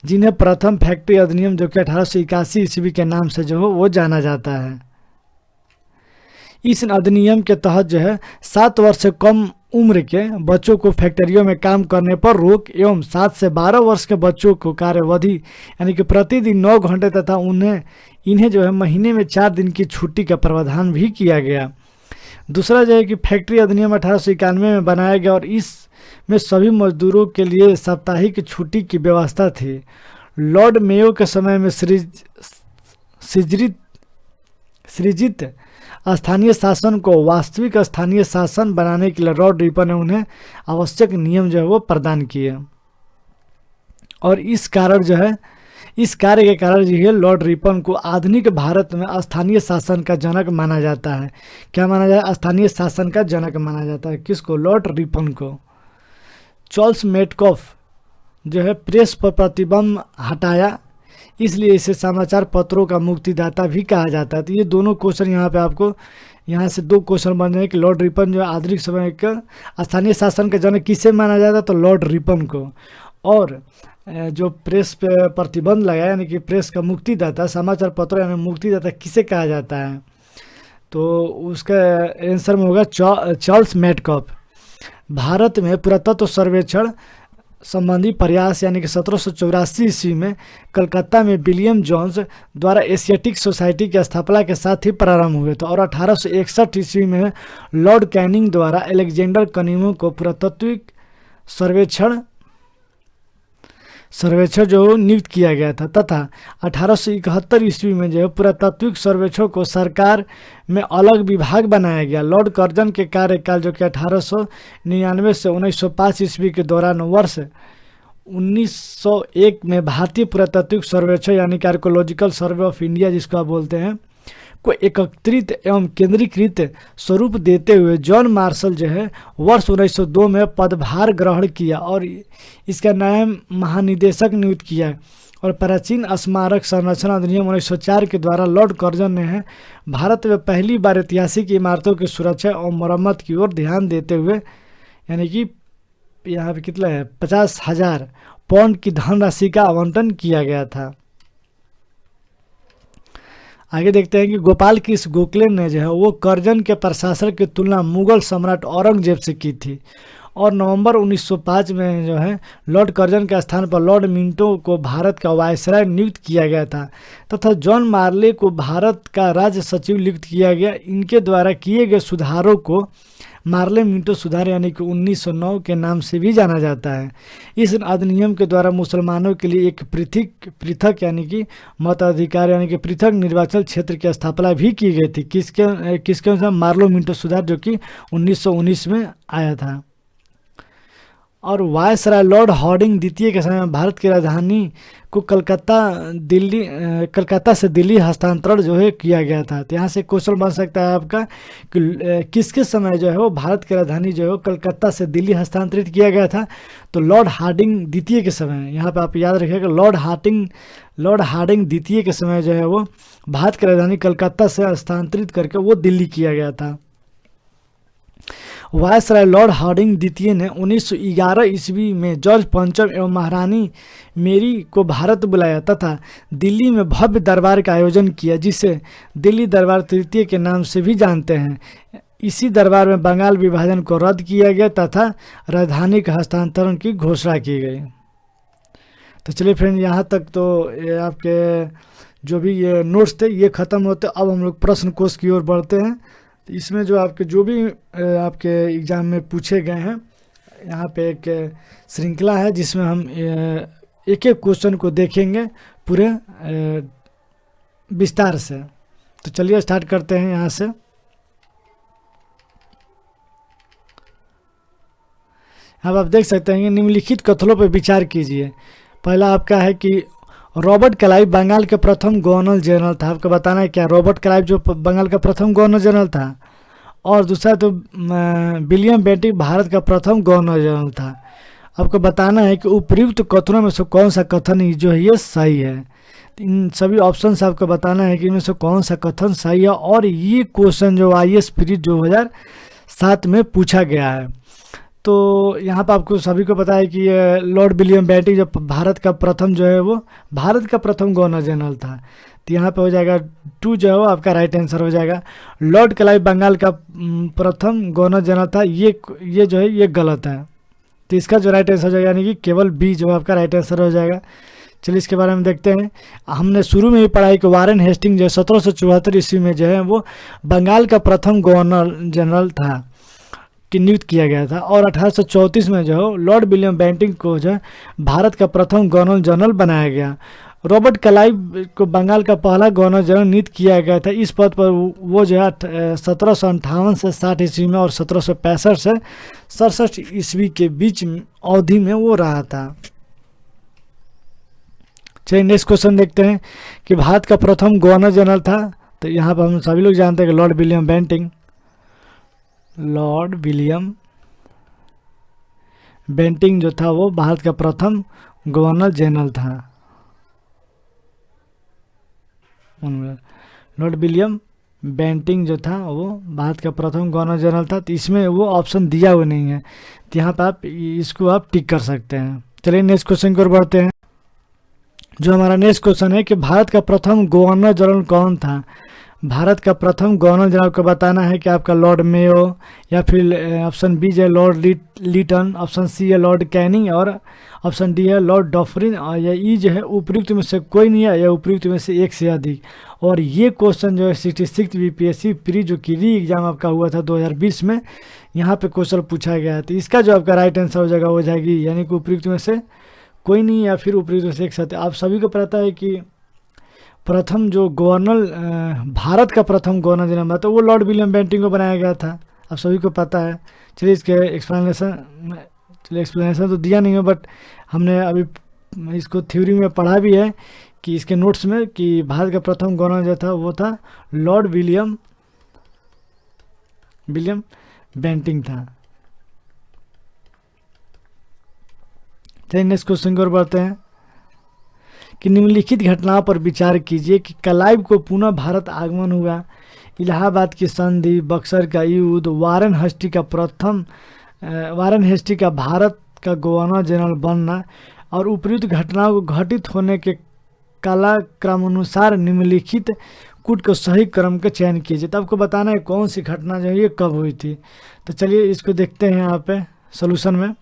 A: जिन्हें प्रथम फैक्ट्री अधिनियम जो कि 1881 ईस्वी के नाम से जो है वो जाना जाता है। इस अधिनियम के तहत जो है 7 वर्ष से कम उम्र के बच्चों को फैक्ट्रियों में काम करने पर रोक एवं 7 से 12 वर्ष के बच्चों को कार्यवधि यानी कि प्रतिदिन 9 घंटे तथा इन्हें जो है महीने में 4 दिन की छुट्टी का प्रावधान भी किया गया। दूसरा जो है कि फैक्ट्री अधिनियम 1891 में बनाया गया और इसमें सभी मजदूरों के लिए साप्ताहिक छुट्टी की व्यवस्था थी। लॉर्ड मेयो के समय में सृजित स्थानीय शासन को वास्तविक स्थानीय शासन बनाने के लिए लॉर्ड रिपन ने उन्हें आवश्यक नियम जो है वो प्रदान किए। और इस कार्य के कारण जो है लॉर्ड रिपन को आधुनिक भारत में स्थानीय शासन का जनक माना जाता है। क्या माना जाता है? स्थानीय शासन का जनक माना जाता है। किसको? लॉर्ड रिपन को। चार्ल्स मेटकॉफ जो है प्रेस पर प्रतिबंध हटाया, इसलिए इसे समाचार पत्रों का मुक्तिदाता भी कहा जाता है। तो ये दोनों क्वेश्चन यहाँ पे आपको यहाँ से 2 क्वेश्चन बन रहे हैं कि लॉर्ड रिपन जो आधुनिक समय का स्थानीय शासन का जनक किसे माना जाता है? तो लॉर्ड रिपन को। और जो प्रेस पे प्रतिबंध लगाया यानी कि प्रेस का मुक्तिदाता, समाचार पत्रों यानी मुक्तिदाता किसे कहा जाता है? तो उसका आंसर में होगा चार्ल्स मेटकॉफ। भारत में पुरातत्व सर्वेक्षण संबंधी प्रयास यानी कि 1784 ईस्वी में कलकत्ता में विलियम जोन्स द्वारा एशियाटिक सोसाइटी की स्थापना के साथ ही प्रारंभ हुए थे। और 1861 ईस्वी में लॉर्ड कैनिंग द्वारा अलेक्जेंडर कनिमो को पुरातात्विक सर्वेक्षण जो नियुक्त किया गया था तथा 1871 ईस्वी में जो है पुरातात्विक सर्वेक्षण को सरकार में अलग विभाग बनाया गया। लॉर्ड कर्जन के कार्यकाल जो कि 1899 से 1905 ईस्वी के दौरान वर्ष 1901 में भारतीय पुरातात्विक सर्वेक्षण यानी कि आर्कोलॉजिकल सर्वे ऑफ इंडिया जिसको आप बोलते हैं को एकत्रित एवं केंद्रीकृत स्वरूप देते हुए जॉन मार्शल जो है वर्ष 1902 में पदभार ग्रहण किया और इसका नया महानिदेशक नियुक्त किया। और प्राचीन स्मारक संरक्षण अधिनियम 1904 के द्वारा लॉर्ड कर्जन ने भारत में पहली बार ऐतिहासिक इमारतों की सुरक्षा और मरम्मत की ओर ध्यान देते हुए यानी कि यहाँ पे कितना है 50,000 पाउंड की धनराशि का आवंटन किया गया था। आगे देखते हैं कि गोपाल किस गोखले ने जो है वो कर्जन के प्रशासन की तुलना मुगल सम्राट औरंगजेब से की थी। और नवंबर 1905 में जो है लॉर्ड कर्जन के स्थान पर लॉर्ड मिंटो को भारत का वायसराय नियुक्त किया गया था तथा जॉन मार्ले को भारत का राज्य सचिव नियुक्त किया गया। इनके द्वारा किए गए सुधारों को मार्ले मिंटो सुधार यानी कि 1909 के नाम से भी जाना जाता है। इस अधिनियम के द्वारा मुसलमानों के लिए एक पृथक यानी कि मताधिकार यानी कि पृथक निर्वाचन क्षेत्र की स्थापना भी की गई थी। किसके अनुसार? मार्लो मिंटो सुधार जो कि 1919 में आया था। और वायसराय लॉर्ड हार्डिंग द्वितीय के समय में भारत की राजधानी को कलकत्ता से दिल्ली हस्तांतरण जो है किया गया था। तो यहाँ से क्वेश्चन बन सकता है आपका कि किसके समय जो है वो भारत की राजधानी जो है वो कलकत्ता से दिल्ली हस्तांतरित किया गया था? तो लॉर्ड हार्डिंग द्वितीय के समय। यहाँ पे आप याद रखिएगा लॉर्ड हार्डिंग द्वितीय के समय जो है वो भारत की राजधानी कलकत्ता से हस्तांतरित करके वो दिल्ली किया गया था। वायसराय लॉर्ड हार्डिंग द्वितीय ने 1911 ईस्वी में जॉर्ज पंचम एवं महारानी मेरी को भारत बुलाया तथा दिल्ली में भव्य दरबार का आयोजन किया, जिसे दिल्ली दरबार तृतीय के नाम से भी जानते हैं। इसी दरबार में बंगाल विभाजन को रद्द किया गया तथा राजधानी का हस्तांतरण की घोषणा की गई। तो चलिए फ्रेंड, यहाँ तक तो ये आपके जो भी ये नोट्स थे ये ख़त्म होते। अब हम लोग प्रश्न कोश की ओर बढ़ते हैं। तो इसमें जो आपके जो भी आपके एग्ज़ाम में पूछे गए हैं, यहाँ पे एक श्रृंखला है जिसमें हम एक एक क्वेश्चन को देखेंगे पूरे विस्तार से। तो चलिए स्टार्ट करते हैं यहाँ से। अब आप देख सकते हैं कि निम्नलिखित कथनों पर विचार कीजिए। पहला आपका है कि रॉबर्ट क्लाइव बंगाल के प्रथम गवर्नर जनरल था। आपको बताना है क्या, रॉबर्ट क्लाइव जो बंगाल का प्रथम गवर्नर जनरल था। और दूसरा तो विलियम बेंटिक भारत का प्रथम गवर्नर जनरल था। आपको बताना है कि उपर्युक्त कथनों में से कौन सा कथन जो है ये सही है। इन सभी ऑप्शन से आपको बताना है कि इनमें से कौन सा कथन सही है। और ये क्वेश्चन जो IAS प्री 2007 में पूछा गया है। तो यहाँ पर आपको सभी को पता है कि ये लॉर्ड विलियम बेंटिक जो भारत का प्रथम जो है वो भारत का प्रथम गवर्नर जनरल था। तो यहाँ पे हो जाएगा 2 जो है वो आपका राइट आंसर हो जाएगा। लॉर्ड क्लाइव बंगाल का प्रथम गवर्नर जनरल था, ये जो है ये गलत है। तो इसका जो राइट आंसर हो जाएगा यानी कि केवल बी जो आपका राइट आंसर हो जाएगा। चलिए इसके बारे में देखते हैं। हमने शुरू में ही पढ़ा है कि वारेन हेस्टिंग जो 1774 ईस्वी में जो है वो बंगाल का प्रथम गवर्नर जनरल था कि नियुक्त किया गया था। और 1834 में जो है लॉर्ड विलियम बेंटिक को जो है भारत का प्रथम गवर्नर जनरल बनाया गया। रॉबर्ट क्लाइव को बंगाल का पहला गवर्नर जनरल नियुक्त किया गया था। इस पद पर वो जो है 1758 से 60 ईस्वी में और 1765 से 67 ईस्वी के बीच अवधि में वो रहा था। चलिए नेक्स्ट क्वेश्चन देखते हैं कि भारत का प्रथम गवर्नर जनरल था। तो यहाँ पर हम सभी लोग जानते हैं कि Lord William Bentinck, Lord William Bentinck जो था वो भारत का प्रथम गवर्नर जनरल था। लॉर्ड विलियम बेंटिक जो था वो भारत का प्रथम गवर्नर जनरल था। तो इसमें वो ऑप्शन दिया हुआ नहीं है, तो यहाँ पर आप इसको आप टिक कर सकते हैं। चलिए नेक्स्ट क्वेश्चन की ओर बढ़ते हैं। जो हमारा नेक्स्ट क्वेश्चन है कि भारत का प्रथम गवर्नर जनरल कौन था। भारत का प्रथम गवर्नर जनरल को बताना है कि आपका लॉर्ड मेयो, या फिर ऑप्शन बी है लॉर्ड लीटन, ऑप्शन सी है लॉर्ड कैनिंग, और ऑप्शन डी है लॉर्ड डॉफरिन, और या ई जो है उपयुक्त में से कोई नहीं है या उपयुक्त में से एक से अधिक। और ये क्वेश्चन जो है 66 BPSC प्री जो की री एग्जाम आपका हुआ था 2020 में, यहाँ पे क्वेश्चन पूछा गया है। तो इसका जो आपका राइट आंसर हो जाएगा हो जाएगी यानी कि उपयुक्त में से कोई नहीं या फिर उपयुक्त में से एक साथ। आप सभी को पता है कि प्रथम जो गवर्नर भारत का प्रथम गवर्नर जनरल था तो वो लॉर्ड विलियम बेंटिक को बनाया गया था, आप सभी को पता है। चलिए इसके एक्सप्लेनेशन तो दिया नहीं है, बट हमने अभी इसको थ्योरी में पढ़ा भी है कि इसके नोट्स में कि भारत का प्रथम गवर्नर जो था वो था लॉर्ड विलियम बेंटिक था। चलिए नेक्स्ट क्वेश्चन की ओर बढ़ते हैं कि निम्नलिखित घटनाओं पर विचार कीजिए कि क्लाइव को पुनः भारत आगमन हुआ, इलाहाबाद की संधि, बक्सर का युद्ध, वारेन हेस्टी का भारत का गवर्नर जनरल बनना और उपयुक्त घटनाओं को घटित होने के कालक्रमानुसार निम्नलिखित कूट को सही क्रम का चयन कीजिए। तो आपको बताना है कौन सी घटना जो है ये कब हुई थी। तो चलिए इसको देखते हैं यहाँ पे सोल्यूशन में।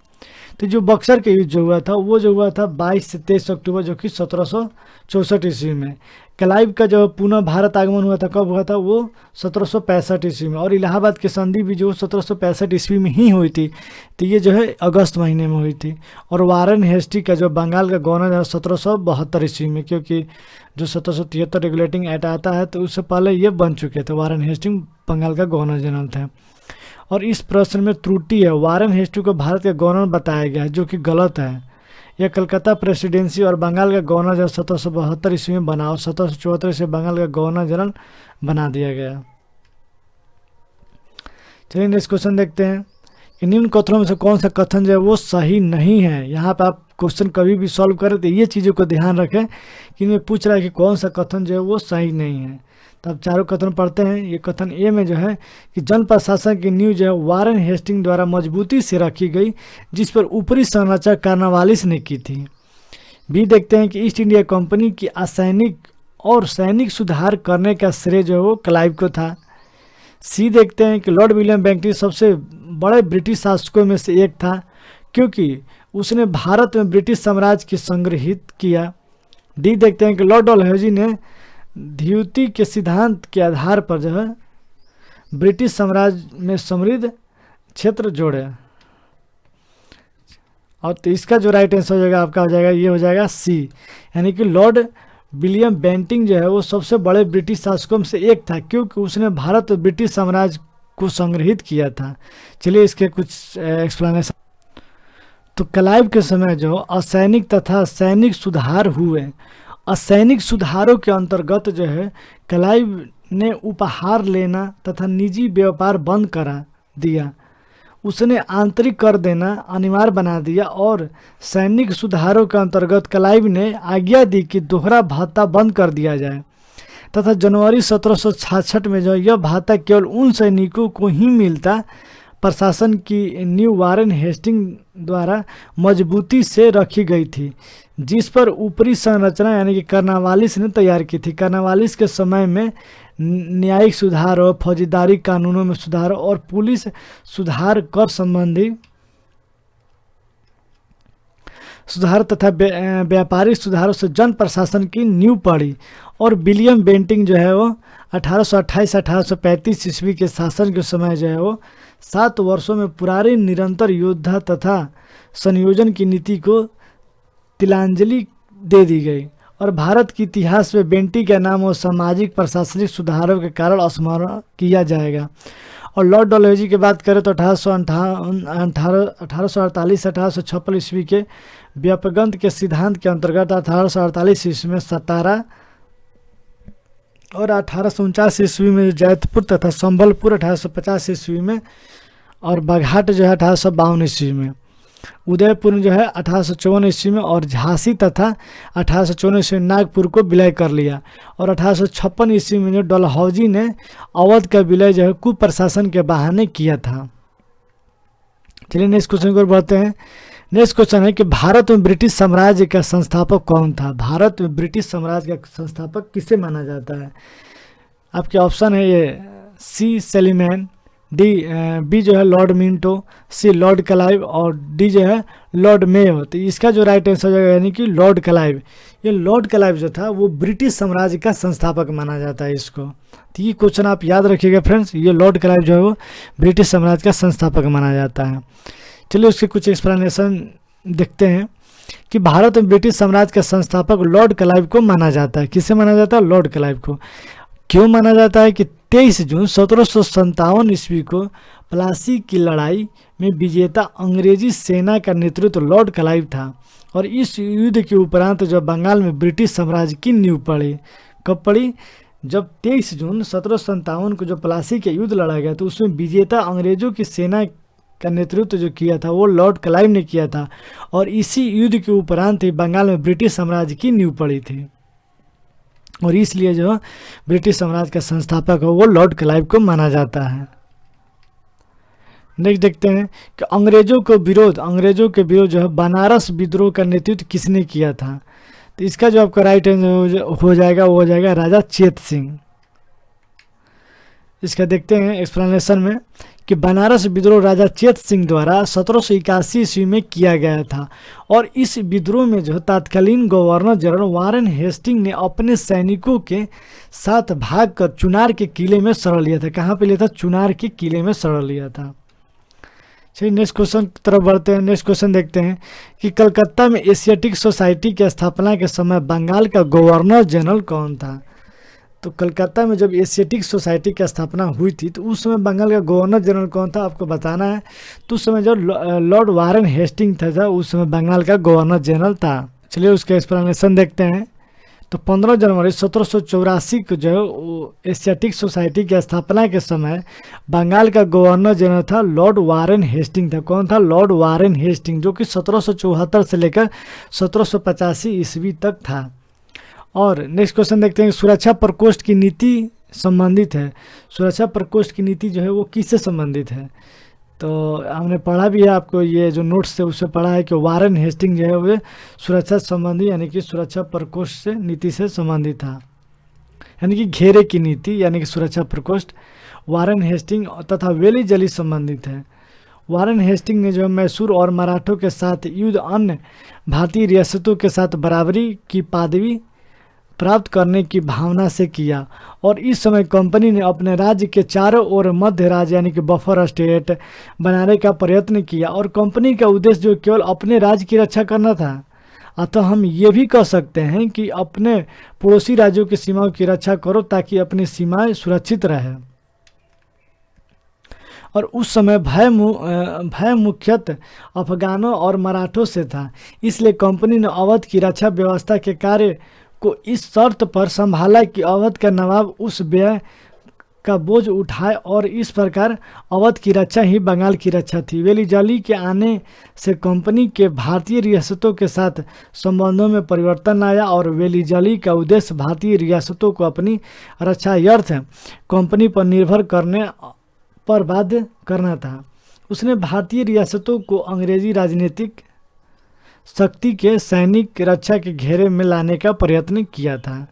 A: तो जो बक्सर के युद्ध जो हुआ था वो जो हुआ था 22 से 23 अक्टूबर जो कि 1764 ईस्वी में। क्लाइव का जो पुनः भारत आगमन हुआ था कब हुआ था वो 1765 ईस्वी में। और इलाहाबाद की संधि भी जो 1765 ईस्वी में ही हुई थी, तो ये जो है अगस्त महीने में हुई थी। और वारेन हेस्टी का जो बंगाल का गवर्नर 1772 ईस्वी में, क्योंकि जो 1773 रेगुलेटिंग एक्ट आता है तो उससे पहले ये बन चुके थे। वारेन हेस्टिंग बंगाल का गवर्नर जनरल थे। और इस प्रश्न में त्रुटि है, वारेन हेस्टी को भारत का गवर्नर बताया गया है जो कि गलत है। यह कलकत्ता प्रेसिडेंसी और बंगाल का गवर्नर जनरल 1772 ईस्वी में बना और 1774 से बंगाल का गवर्नर जनरल बना दिया गया। चलिए नेक्स्ट क्वेश्चन देखते हैं कि निम्न कथनों में से कौन सा कथन जो है वो सही नहीं है। यहाँ पे आप क्वेश्चन कभी भी सॉल्व करें तो ये चीज़ों को ध्यान रखें कि इनमें पूछ रहा है कि कौन सा कथन जो है वो सही नहीं है। तो अब चारों कथन पढ़ते हैं। ये कथन ए में जो है कि जन प्रशासन की नींव जो है वारेन हेस्टिंग द्वारा मजबूती से रखी गई, जिस पर ऊपरी संरचना कार्नवालिस ने की थी। बी देखते हैं कि ईस्ट इंडिया कंपनी की असैनिक और सैनिक सुधार करने का श्रेय जो है वो क्लाइव को था। सी देखते हैं कि लॉर्ड विलियम बेंटिंक सबसे बड़े ब्रिटिश शासकों में से एक था, क्योंकि उसने भारत में ब्रिटिश साम्राज्य की संग्रहित किया। डी देखते हैं कि लॉर्ड डलहौजी ने द्वितीय के सिद्धांत के आधार पर जो है ब्रिटिश साम्राज्य में समृद्ध क्षेत्र जोड़े। और तो इसका जो राइट आंसर हो जाएगा आपका हो जाएगा, ये हो जाएगा सी, यानी कि लॉर्ड विलियम बेंटिंक जो है वो सबसे बड़े ब्रिटिश शासकों में से एक था, क्योंकि उसने भारत और ब्रिटिश साम्राज्य को संग्रहित किया था। चलिए इसके कुछ एक्सप्लेनेशन। तो क्लाइव के समय जो असैनिक तथा सैनिक सुधार हुए। असैनिक सुधारों के अंतर्गत जो है क्लाइव ने उपहार लेना तथा निजी व्यापार बंद करा दिया। उसने आंतरिक कर देना अनिवार्य बना दिया और सैनिक सुधारों के अंतर्गत क्लाइव ने आज्ञा दी कि दोहरा भत्ता बंद कर दिया जाए तथा जनवरी 1766 में जो यह भत्ता केवल उन सैनिकों को ही मिलता प्रशासन की नींव वारेन हेस्टिंग द्वारा मजबूती से रखी गई थी, जिस पर ऊपरी संरचना यानी कि कार्नवालिस ने तैयार की थी। कार्नवालिस के समय में न्यायिक सुधार और फौजदारी कानूनों में सुधार और पुलिस सुधार, कर संबंधी सुधार तथा व्यापारिक सुधारों से जन प्रशासन की नींव पड़ी। और विलियम बेंटिंक जो है वो 1828-1835 ईस्वी के शासन के समय जो है वो 7 वर्षों में पुरानी निरंतर योद्धा तथा संयोजन की नीति को तिलांजलि दे दी गई। और भारत के इतिहास में बेंटिंक का नाम और सामाजिक प्रशासनिक सुधारों के कारण स्मरण किया जाएगा। और लॉर्ड डलहौजी की बात करें तो 1848-1856 ईस्वी के व्यापगंत के सिद्धांत के अंतर्गत 1848 ईस्वी में सतारा और 1849 ईस्वी में जैतपुर तथा संबलपुर 1850 ईस्वी में और बाघाट जो है 1852 ईस्वी में, उदयपुर जो है 1854 ईस्वी में और झांसी तथा 1854 ईस्वी में नागपुर को विलय कर लिया। और 1856 ईस्वी में जो डलहौजी ने अवध का विलय जो है कुप्रशासन के बहाने किया था। चलिए नेक्स्ट क्वेश्चन की ओर बढ़ते हैं। नेक्स्ट क्वेश्चन है कि भारत में ब्रिटिश साम्राज्य का संस्थापक कौन था। भारत में ब्रिटिश साम्राज्य का संस्थापक किसे माना जाता है। आपके ऑप्शन है ये सी सेलिमैन, बी जो है लॉर्ड मिंटो, सी लॉर्ड क्लाइव और डी जो है लॉर्ड मेयो। तो इसका जो राइट आंसर हो जाएगा यानी कि लॉर्ड क्लाइव। ये लॉर्ड क्लाइव जो था वो ब्रिटिश साम्राज्य का संस्थापक माना जाता है इसको। तो ये क्वेश्चन आप याद रखिएगा फ्रेंड्स, ये लॉर्ड क्लाइव जो है वो ब्रिटिश साम्राज्य का संस्थापक माना जाता है। चलिए उसके कुछ एक्सप्लेनेशन देखते हैं कि भारत में ब्रिटिश साम्राज्य का संस्थापक लॉर्ड क्लाइव को माना जाता है। किसे माना जाता है, लॉर्ड क्लाइव को। क्यों माना जाता है कि 23 जून 1757 ईस्वी को प्लासी की लड़ाई में विजेता अंग्रेजी सेना का नेतृत्व लॉर्ड क्लाइव था। और इस युद्ध के उपरांत जब बंगाल में ब्रिटिश साम्राज्य की नींव पड़ी, कब पड़ी, जब 23 जून 1757 को जो प्लासी के युद्ध लड़ा गया तो उसमें विजेता अंग्रेजों की सेना का नेतृत्व जो किया था वो लॉर्ड क्लाइव ने किया था। और इसी युद्ध के उपरांत ही बंगाल में ब्रिटिश साम्राज्य की नींव पड़ी थी। और इसलिए जो ब्रिटिश साम्राज्य का संस्थापक है वो लॉर्ड क्लाइव को माना जाता है। नेक्स्ट देखते हैं कि अंग्रेजों के विरोध जो है बनारस विद्रोह का नेतृत्व किसने किया था। तो इसका जो आपका राइट आंसर हो जाएगा वो हो जाएगा राजा चेत सिंह। इसका देखते हैं एक्सप्लेनेशन में कि बनारस विद्रोह राजा चेत सिंह द्वारा 1781 ईस्वी में किया गया था। और इस विद्रोह में जो तत्कालीन गवर्नर जनरल वारेन हेस्टिंग ने अपने सैनिकों के साथ भागकर चुनार के किले में शरण लिया था। कहाँ पे लिया था, चुनार के किले में शरण लिया था। चलिए नेक्स्ट क्वेश्चन की तरफ बढ़ते हैं। नेक्स्ट क्वेश्चन देखते हैं कि कलकत्ता में एशियाटिक सोसाइटी की स्थापना के समय बंगाल का गवर्नर जनरल कौन था। तो कलकत्ता में जब एशियाटिक सोसाइटी की स्थापना हुई थी तो उस समय बंगाल का गवर्नर जनरल कौन था आपको बताना है। तो उस समय जो लॉर्ड वारेन हेस्टिंग था उस समय बंगाल का गवर्नर जनरल था। चलिए उसका एक्सप्लेनेशन देखते हैं। तो 15 जनवरी 1784 को जो है वो एशियाटिक सोसाइटी की स्थापना के समय बंगाल का गवर्नर जनरल था लॉर्ड वारेन हेस्टिंग था। कौन था? लॉर्ड वारेन हेस्टिंग, जो कि 1774 से लेकर 1785 ईस्वी तक था। और नेक्स्ट क्वेश्चन देखते हैं, सुरक्षा प्रकोष्ठ की नीति संबंधित है। सुरक्षा प्रकोष्ठ की नीति जो है वो किससे संबंधित है? तो हमने पढ़ा भी है, आपको ये जो नोट्स थे उससे पढ़ा है कि वारेन हेस्टिंग जो है वो सुरक्षा संबंधी यानी कि सुरक्षा प्रकोष्ठ से नीति से संबंधित था, यानी कि घेरे की नीति यानी कि सुरक्षा प्रकोष्ठ वारेन हेस्टिंग तथा वेली जली संबंधित है। वारेन हेस्टिंग ने जो है मैसूर और मराठों के साथ युद्ध अन्य भारतीय रियासतों के साथ बराबरी की पदवी प्राप्त करने की भावना से किया, और इस समय कंपनी ने अपने राज्य के चारों ओर मध्य राज्य यानी कि बफर स्टेट बनाने का प्रयत्न किया, और कंपनी का उद्देश्य जो केवल अपने राज्य की रक्षा करना था। अतः हम ये भी कह सकते हैं कि अपने पड़ोसी राज्यों की सीमाओं की रक्षा करो ताकि अपनी सीमाएं सुरक्षित रहे। और उस समय भय मुख्यतः अफगानों और मराठों से था, इसलिए कंपनी ने अवध की रक्षा व्यवस्था के कार्य को इस शर्त पर संभाला कि अवध का नवाब उस व्यय का बोझ उठाए, और इस प्रकार अवध की रक्षा ही बंगाल की रक्षा थी। वेली जली के आने से कंपनी के भारतीय रियासतों के साथ संबंधों में परिवर्तन आया, और वेली जली का उद्देश्य भारतीय रियासतों को अपनी रक्षायर्थ कंपनी पर निर्भर करने पर बाध्य करना था। उसने भारतीय रियासतों को अंग्रेजी राजनीतिक शक्ति के सैनिक रक्षा के घेरे में लाने का प्रयत्न किया था।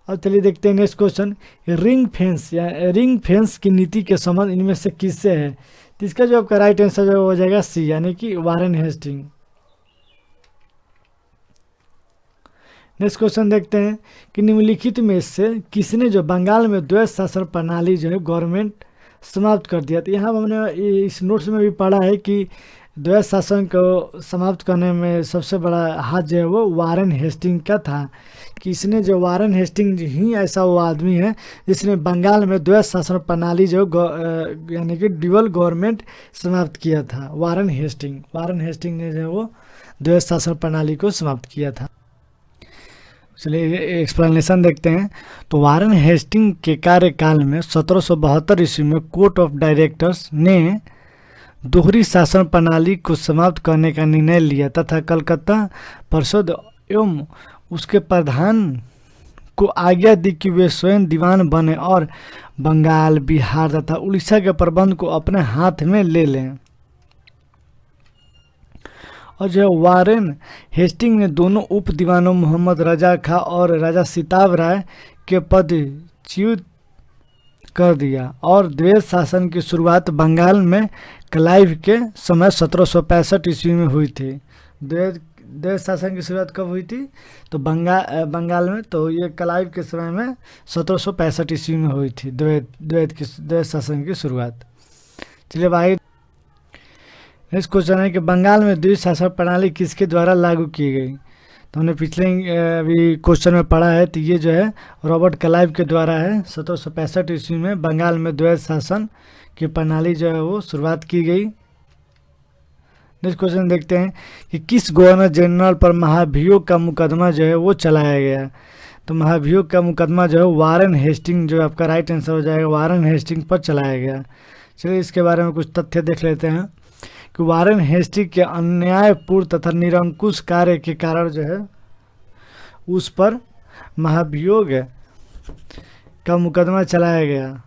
A: अब चलिए देखते हैं नेक्स्ट क्वेश्चन, रिंग फेंस या रिंग फेंस की नीति के संबंध इनमें से किससे है? तो इसका जो आपका राइट आंसर जो हो जाएगा सी, यानी कि वारेन हेस्टिंग। नेक्स्ट क्वेश्चन देखते हैं कि निम्नलिखित में से किसने जो बंगाल में द्वैत शासन प्रणाली जो है गवर्नमेंट समाप्त कर दिया? तो यहाँ हमने इस नोट्स में भी पढ़ा है कि द्वैत शासन को समाप्त करने में सबसे बड़ा हाथ जो है वो वारेन हेस्टिंग का था, कि इसने जो वारेन हेस्टिंग ही ऐसा वो आदमी है जिसने बंगाल में द्वैत शासन प्रणाली जो यानी कि ड्यूअल गवर्नमेंट समाप्त किया था। वारेन हेस्टिंग ने जो है वो द्वैत शासन प्रणाली को समाप्त किया था। चलिए एक्सप्लेनेशन देखते हैं। तो वारेन हेस्टिंग के कार्यकाल में 1772 ईस्वी में कोर्ट ऑफ डायरेक्टर्स ने दोहरी शासन प्रणाली को समाप्त करने का निर्णय लिया तथा कलकत्ता परिषद एवं उसके प्रधान को आज्ञा दी कि वे स्वयं दीवान बने और बंगाल, बिहार तथा उड़ीसा के प्रबंध को अपने हाथ में ले लें। और जो वारेन हेस्टिंग ने दोनों उप दीवानों मोहम्मद रजा खां और राजा सिताब राय के पद च्युत कर दिया, और द्वैत शासन की शुरुआत बंगाल में क्लाइव के समय 1765 ईस्वी में हुई थी। द्वैत शासन की शुरुआत कब हुई थी? तो बंगाल में, तो ये क्लाइव के समय में 1765 ईस्वी में हुई थी द्वैत शासन की शुरुआत। चलिए भाई नेक्स्ट क्वेश्चन है कि बंगाल में द्वैत शासन प्रणाली किसके द्वारा लागू की गई? तो हमने पिछले अभी क्वेश्चन में पढ़ा है, तो ये जो है रॉबर्ट क्लाइव के द्वारा है। 1765 ईस्वी में बंगाल में द्वैत शासन की प्रणाली जो है वो शुरुआत की गई। नेक्स्ट क्वेश्चन देखते हैं कि किस गवर्नर जनरल पर महाभियोग का मुकदमा जो है वो चलाया गया? तो महाभियोग का मुकदमा जो है वारेन हेस्टिंग, जो आपका राइट आंसर हो जाएगा, वारेन हेस्टिंग पर चलाया गया। चलिए इसके बारे में कुछ तथ्य देख लेते हैं कि वारेन हेस्टिंग के अन्यायपूर्ण तथा निरंकुश कार्य के कारण जो है उस पर महाभियोग का मुकदमा चलाया गया,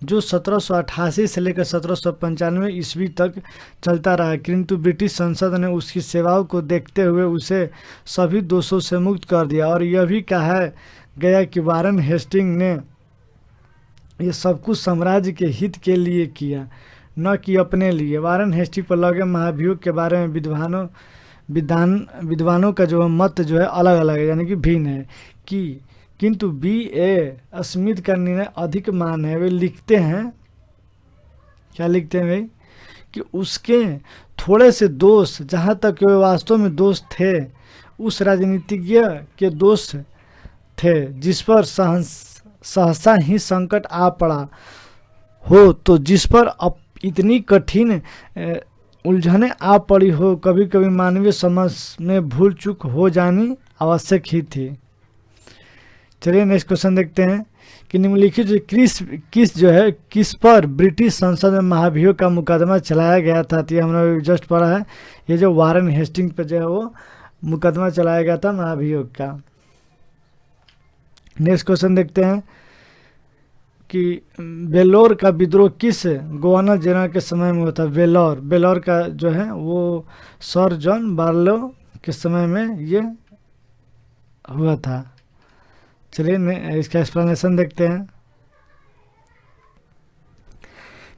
A: जो 1788 से लेकर 1795 ईस्वी तक चलता रहा, किंतु ब्रिटिश संसद ने उसकी सेवाओं को देखते हुए उसे सभी दोषों से मुक्त कर दिया। और यह भी कहा गया कि वारेन हेस्टिंग ने यह सब कुछ साम्राज्य के हित के लिए किया, न कि अपने लिए। वारेन हेस्टिंग पर लगे महाभियोग के बारे में विद्वानों का जो मत जो है अलग अलग है, यानी कि भिन्न है, कि किंतु B.A. स्मिथ का निर्णय अधिक मान है। वे लिखते हैं, क्या लिखते हैं भाई, कि उसके थोड़े से दोष, जहाँ तक वे वास्तव में दोष थे, उस राजनीतिज्ञ के दोष थे जिस पर सहसा ही संकट आ पड़ा हो, तो जिस पर अब इतनी कठिन उलझने आ पड़ी हो, कभी कभी मानवीय समझ में भूल चूक हो जानी आवश्यक ही थी। चलिए नेक्स्ट क्वेश्चन देखते हैं कि निम्नलिखित किस पर ब्रिटिश संसद में महाभियोग का मुकदमा चलाया गया था। तो ये हमने जस्ट पढ़ा है, ये जो वारेन हेस्टिंग पे जो है वो मुकदमा चलाया गया था महाभियोग का। नेक्स्ट क्वेश्चन देखते हैं कि वेल्लोर का विद्रोह किस गवर्नर जनरल के समय में हुआ था। वेल्लोर का जो है वो सर जॉन बार्लो के समय में ये हुआ था। चलिए इसका एक्सप्लेनेशन देखते हैं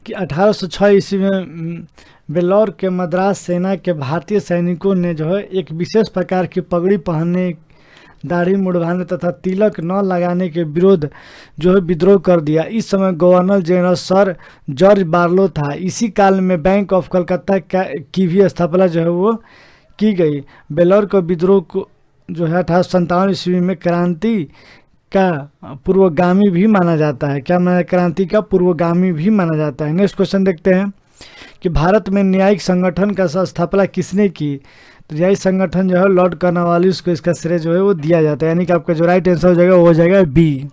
A: कि 1806 ईस्वी में वेल्लोर के मद्रास सेना के भारतीय सैनिकों ने जो है एक विशेष प्रकार की पगड़ी पहनने, दाढ़ी मुड़वाने तथा तिलक न लगाने के विरोध जो है विद्रोह कर दिया। इस समय governor general sir George Barlow था। इसी काल में बैंक ऑफ कलकत्ता की भी स्थापना जो है वो की गई। वेल्लोर को विद्रोह को जो है 1857 ईस्वी में क्रांति का पूर्वगामी भी माना जाता है। क्या माना, क्रांति का पूर्वगामी भी माना जाता है। नेक्स्ट क्वेश्चन देखते हैं कि भारत में न्यायिक संगठन का स्थापना किसने की। तो न्यायिक संगठन जो है लॉर्ड कॉर्नवालिस को इसका श्रेय जो है वो दिया जाता है, यानी कि आपका जो राइट आंसर हो जाएगा वो हो जाएगा बी।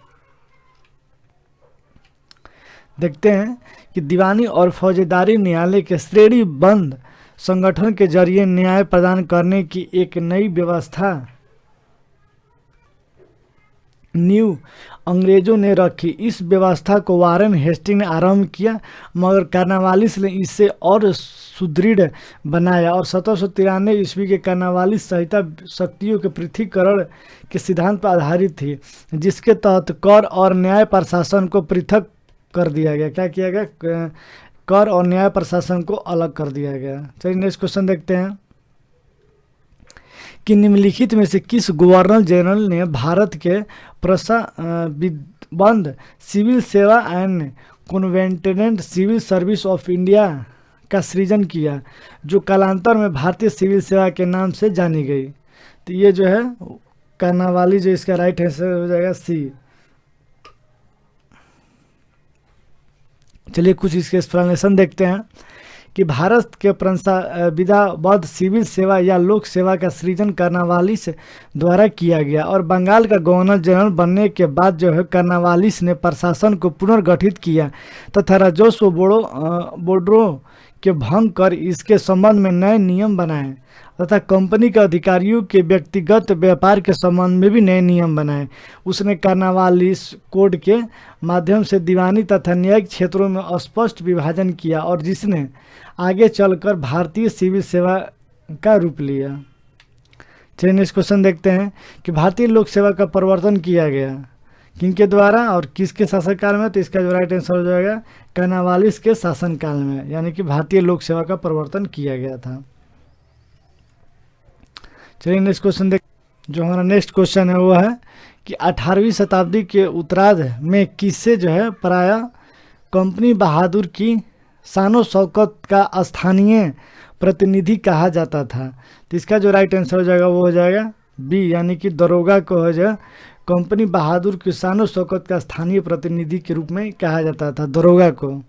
A: देखते हैं कि दीवानी और फौजदारी न्यायालय के श्रेणीबद्ध संगठन के जरिए न्याय प्रदान करने की एक नई व्यवस्था न्यू अंग्रेजों ने रखी। इस व्यवस्था को वारेन हेस्टिंग ने आरंभ किया, मगर कॉर्नवालिस ने इसे और सुदृढ़ बनाया और 1793 ईस्वी के कॉर्नवालिस संहिता शक्तियों के पृथकीकरण के सिद्धांत पर आधारित थी, जिसके तहत कर और न्याय प्रशासन को पृथक कर दिया गया। क्या किया गया, कर और न्याय प्रशासन को अलग कर दिया गया। चलिए नेक्स्ट क्वेश्चन देखते हैं कि निम्नलिखित में से किस गवर्नर जनरल ने भारत के प्रशासनिक सिविल सेवा and covenanted civil service of India का सृजन किया, जो कालांतर में भारतीय सिविल सेवा के नाम से जानी गई। तो ये जो है कॉर्नवालिस, जो इसका राइट आंसर हो जाएगा सी। चलिए कुछ इसके एक्सप्लेनेशन देखते हैं कि भारत के विधाबद्ध सिविल सेवा या लोक सेवा का सृजन कॉर्नवालिस द्वारा किया गया और बंगाल का गवर्नर जनरल बनने के बाद जो है कॉर्नवालिस ने प्रशासन को पुनर्गठित किया तथा राजस्व बोर्डों के भंग कर इसके संबंध में नए नियम बनाए तथा कंपनी के अधिकारियों के व्यक्तिगत व्यापार के संबंध में भी नए नियम बनाए। उसने कॉर्नवालिस कोड के माध्यम से दीवानी तथा न्यायिक क्षेत्रों में स्पष्ट विभाजन किया और जिसने आगे चलकर भारतीय सिविल सेवा का रूप लिया। चलिए नेक्स्ट क्वेश्चन देखते हैं कि भारतीय लोक सेवा का प्रवर्तन किया गया किनके द्वारा और किसके शासनकाल में। तो इसका जो राइट आंसर हो जाएगा कॉर्नवालिस के शासनकाल में, यानी कि भारतीय लोक सेवा का प्रवर्तन किया गया था। चलिए नेक्स्ट क्वेश्चन देख, जो हमारा नेक्स्ट क्वेश्चन है वो है कि 18वीं शताब्दी के उत्तरार्ध में किससे जो है प्राय कंपनी बहादुर की शानो शौकत का स्थानीय प्रतिनिधि कहा जाता था। तो इसका जो राइट आंसर हो जाएगा वो हो जाएगा बी, यानी कि दरोगा को हो जाए कंपनी बहादुर की शानो शौकत का स्थानीय प्रतिनिधि के रूप में कहा जाता था, दरोगा को।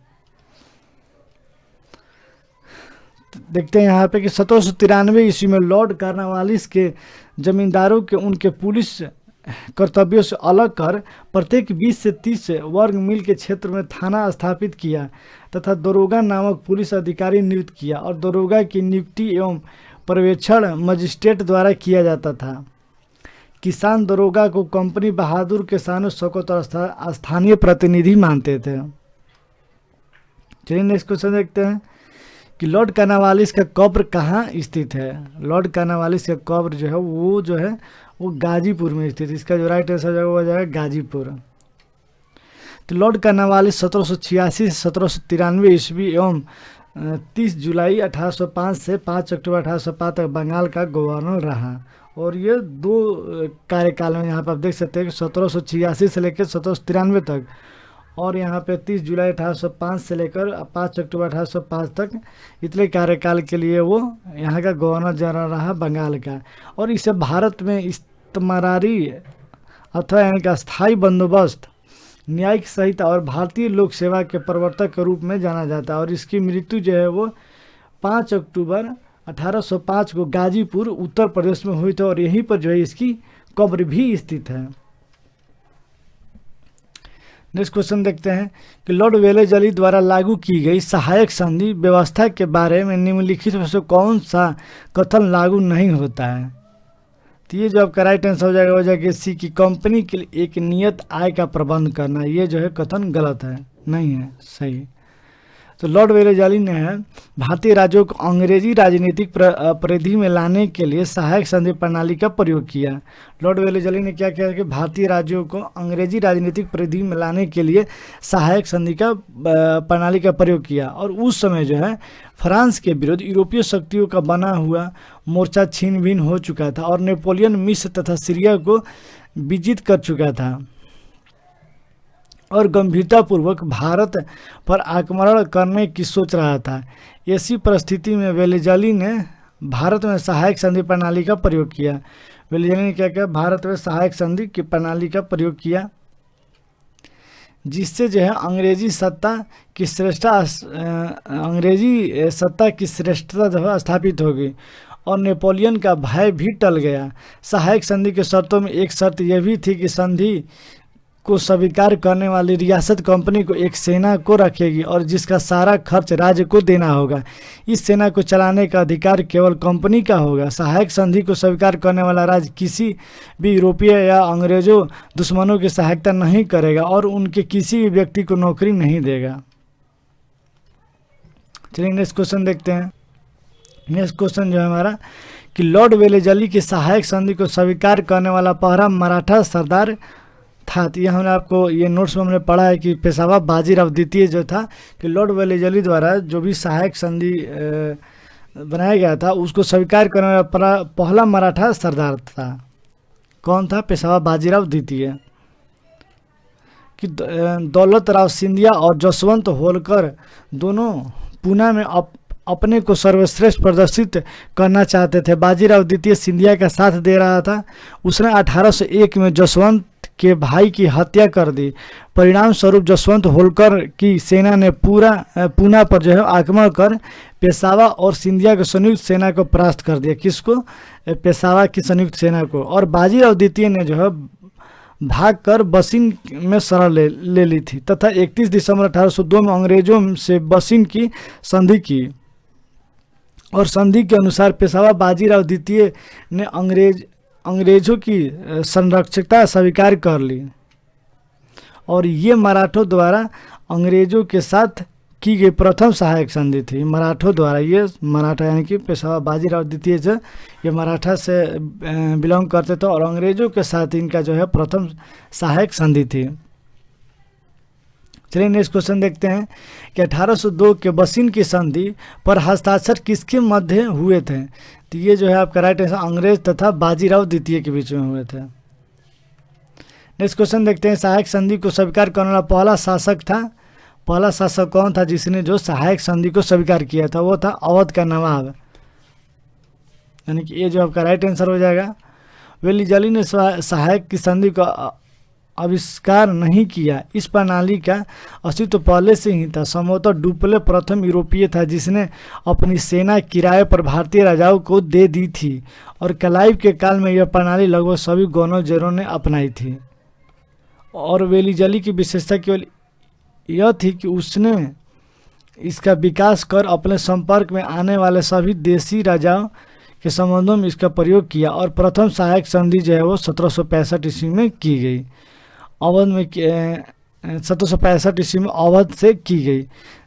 A: देखते हैं यहाँ पे कि 1793 ईस्वी में लॉर्ड कॉर्नवालिस के जमींदारों के उनके पुलिस कर्तव्यों से अलग कर प्रत्येक 20 से 30 वर्ग मील के क्षेत्र में थाना स्थापित किया तथा दरोगा नामक पुलिस अधिकारी नियुक्त किया और दरोगा की नियुक्ति एवं पर्यवेक्षण मजिस्ट्रेट द्वारा किया जाता था। किसान दरोगा को कंपनी बहादुर के शानो शौकत और स्थानीय प्रतिनिधि मानते थे। चलिए नेक्स्ट क्वेश्चन देखते हैं कि लॉर्ड कॉर्नवालिस का कब्र कहाँ स्थित है। लॉर्ड कॉर्नवालिस का कब्र जो है वो गाजीपुर में स्थित है। इसका जो राइट आंसर हो जाएगा गाजीपुर। तो लॉर्ड कॉर्नवालिस 1786 से 1793 ईस्वी एवं 30 जुलाई 1805 से 5 अक्टूबर 1805 तक बंगाल का गवर्नर रहा और ये 2 कार्यकाल में यहाँ पर आप देख सकते हैं कि 1786 से लेकर 1793 तक और यहाँ पे 30 जुलाई 1805 से लेकर 5 अक्टूबर 1805 तक इतने कार्यकाल के लिए वो यहाँ का गवर्नर जनरल रहा बंगाल का। और इसे भारत में इस्तेमारी अथवा यहाँ का स्थायी बंदोबस्त, न्यायिक संहिता और भारतीय लोक सेवा के प्रवर्तक के रूप में जाना जाता है। और इसकी मृत्यु जो है वो 5 अक्टूबर 1805 को गाजीपुर उत्तर प्रदेश में हुई थी और यहीं पर जो है इसकी कब्र भी स्थित है। नेक्स्ट क्वेश्चन देखते हैं कि लॉर्ड वेलेजली द्वारा लागू की गई सहायक संधि व्यवस्था के बारे में निम्नलिखित में से कौन सा कथन लागू नहीं होता है। तो ये जो आपका राइट आंसर हो जाएगा, हो जाएगा सी की कंपनी के लिए एक नियत आय का प्रबंध करना। ये जो है कथन गलत है, नहीं है सही। तो लॉर्ड वेलेजली ने भारतीय राज्यों को अंग्रेजी राजनीतिक परिधि में लाने के लिए सहायक संधि प्रणाली का प्रयोग किया। लॉर्ड वेलेजली ने क्या किया कि भारतीय राज्यों को अंग्रेजी राजनीतिक परिधि में लाने के लिए सहायक संधि का प्रणाली का प्रयोग किया। और उस समय जो है फ्रांस के विरुद्ध यूरोपीय शक्तियों का बना हुआ मोर्चा छीन भिन हो चुका था और नेपोलियन मिस्र तथा सीरिया को विजित कर चुका था और गंभीरतापूर्वक भारत पर आक्रमण करने की सोच रहा था। ऐसी परिस्थिति में वेलेजली ने भारत में सहायक संधि प्रणाली का प्रयोग किया। वेलेजली ने क्या किया, भारत में सहायक संधि की प्रणाली का प्रयोग किया, जिससे जो है अंग्रेजी सत्ता की श्रेष्ठता जो है स्थापित हो गई और नेपोलियन का भय भी टल गया। सहायक संधि के शर्तों में एक शर्त यह भी थी कि संधि को स्वीकार करने वाली रियासत कंपनी को एक सेना को रखेगी और जिसका सारा खर्च राज्य को देना होगा। इस सेना को चलाने का अधिकार केवल कंपनी का होगा। सहायक संधि को स्वीकार करने वाला राज्य किसी भी यूरोपीय या अंग्रेजों दुश्मनों की सहायता नहीं करेगा और उनके किसी भी व्यक्ति को नौकरी नहीं देगा। चलिए नेक्स्ट क्वेश्चन देखते हैं। नेक्स्ट क्वेश्चन जो है हमारा कि लॉर्ड वेलेजली की सहायक संधि को स्वीकार करने वाला पहला मराठा सरदार था। तो ये हमने आपको ये नोट्स में हमने पढ़ा है कि पेशवा बाजीराव द्वितीय जो था कि लॉर्ड वेलेजली द्वारा जो भी सहायक संधि बनाया गया था उसको स्वीकार करने वाला पहला मराठा सरदार था। कौन था? पेशवा बाजीराव द्वितीय। कि दौलत राव सिंधिया और जसवंत होलकर दोनों पूना में अपने को सर्वश्रेष्ठ प्रदर्शित करना चाहते थे। बाजीराव द्वितीय सिंधिया का साथ दे रहा था। उसने 1801 में जसवंत के भाई की हत्या कर दी। परिणाम स्वरूप जसवंत होलकर की सेना ने पूना पर जो है आक्रमण कर पेशावा और सिंधिया की संयुक्त सेना को परास्त कर दिया। किसको? पेशावा की संयुक्त सेना को। और बाजीराव द्वितीय ने जो है भागकर बसिन में शरण ले ली थी तथा 31 दिसंबर 1802 में अंग्रेजों से बसिन की संधि की और संधि के अनुसार पेशवा बाजीराव द्वितीय ने अंग्रेजों की संरक्षकता स्वीकार कर ली और ये मराठों द्वारा अंग्रेजों के साथ की गई प्रथम सहायक संधि थी। मराठों द्वारा, ये मराठा यानी कि पेशवा बाजीराव द्वितीय जो ये मराठा से बिलोंग करते थे और अंग्रेजों के साथ इनका जो है प्रथम सहायक संधि थी। चलिए नेक्स्ट क्वेश्चन देखते हैं कि 1802 के बसिन की संधि पर हस्ताक्षर किसके मध्य हुए थे? तो ये जो है आपका राइट आंसर अंग्रेज तथा बाजीराव द्वितीय के बीच में हुए थे। नेक्स्ट क्वेश्चन देखते हैं, सहायक संधि को स्वीकार करने वाला पहला शासक था। पहला शासक कौन था जिसने जो सहायक संधि को स्वीकार किया था? वो था अवध का नवाब, यानी कि ये जो आपका राइट आंसर हो जाएगा। वेलेजली ने सहायक की संधि को आविष्कार नहीं किया। इस प्रणाली का अस्तित्व पहले से ही था। संभवतः डुप्ले प्रथम यूरोपीय था जिसने अपनी सेना किराए पर भारतीय राजाओं को दे दी थी और क्लाइव के काल में यह प्रणाली लगभग सभी गवर्नरों ने अपनाई थी। और वेलेजली की विशेषता केवल यह थी कि उसने इसका विकास कर अपने संपर्क में आने वाले सभी देशी राजाओं के संबंधों में इसका प्रयोग किया और प्रथम सहायक संधि जो है वो 1765 ईस्वी में की गई। अवध में 1765 ईस्वी में अवध से की गई,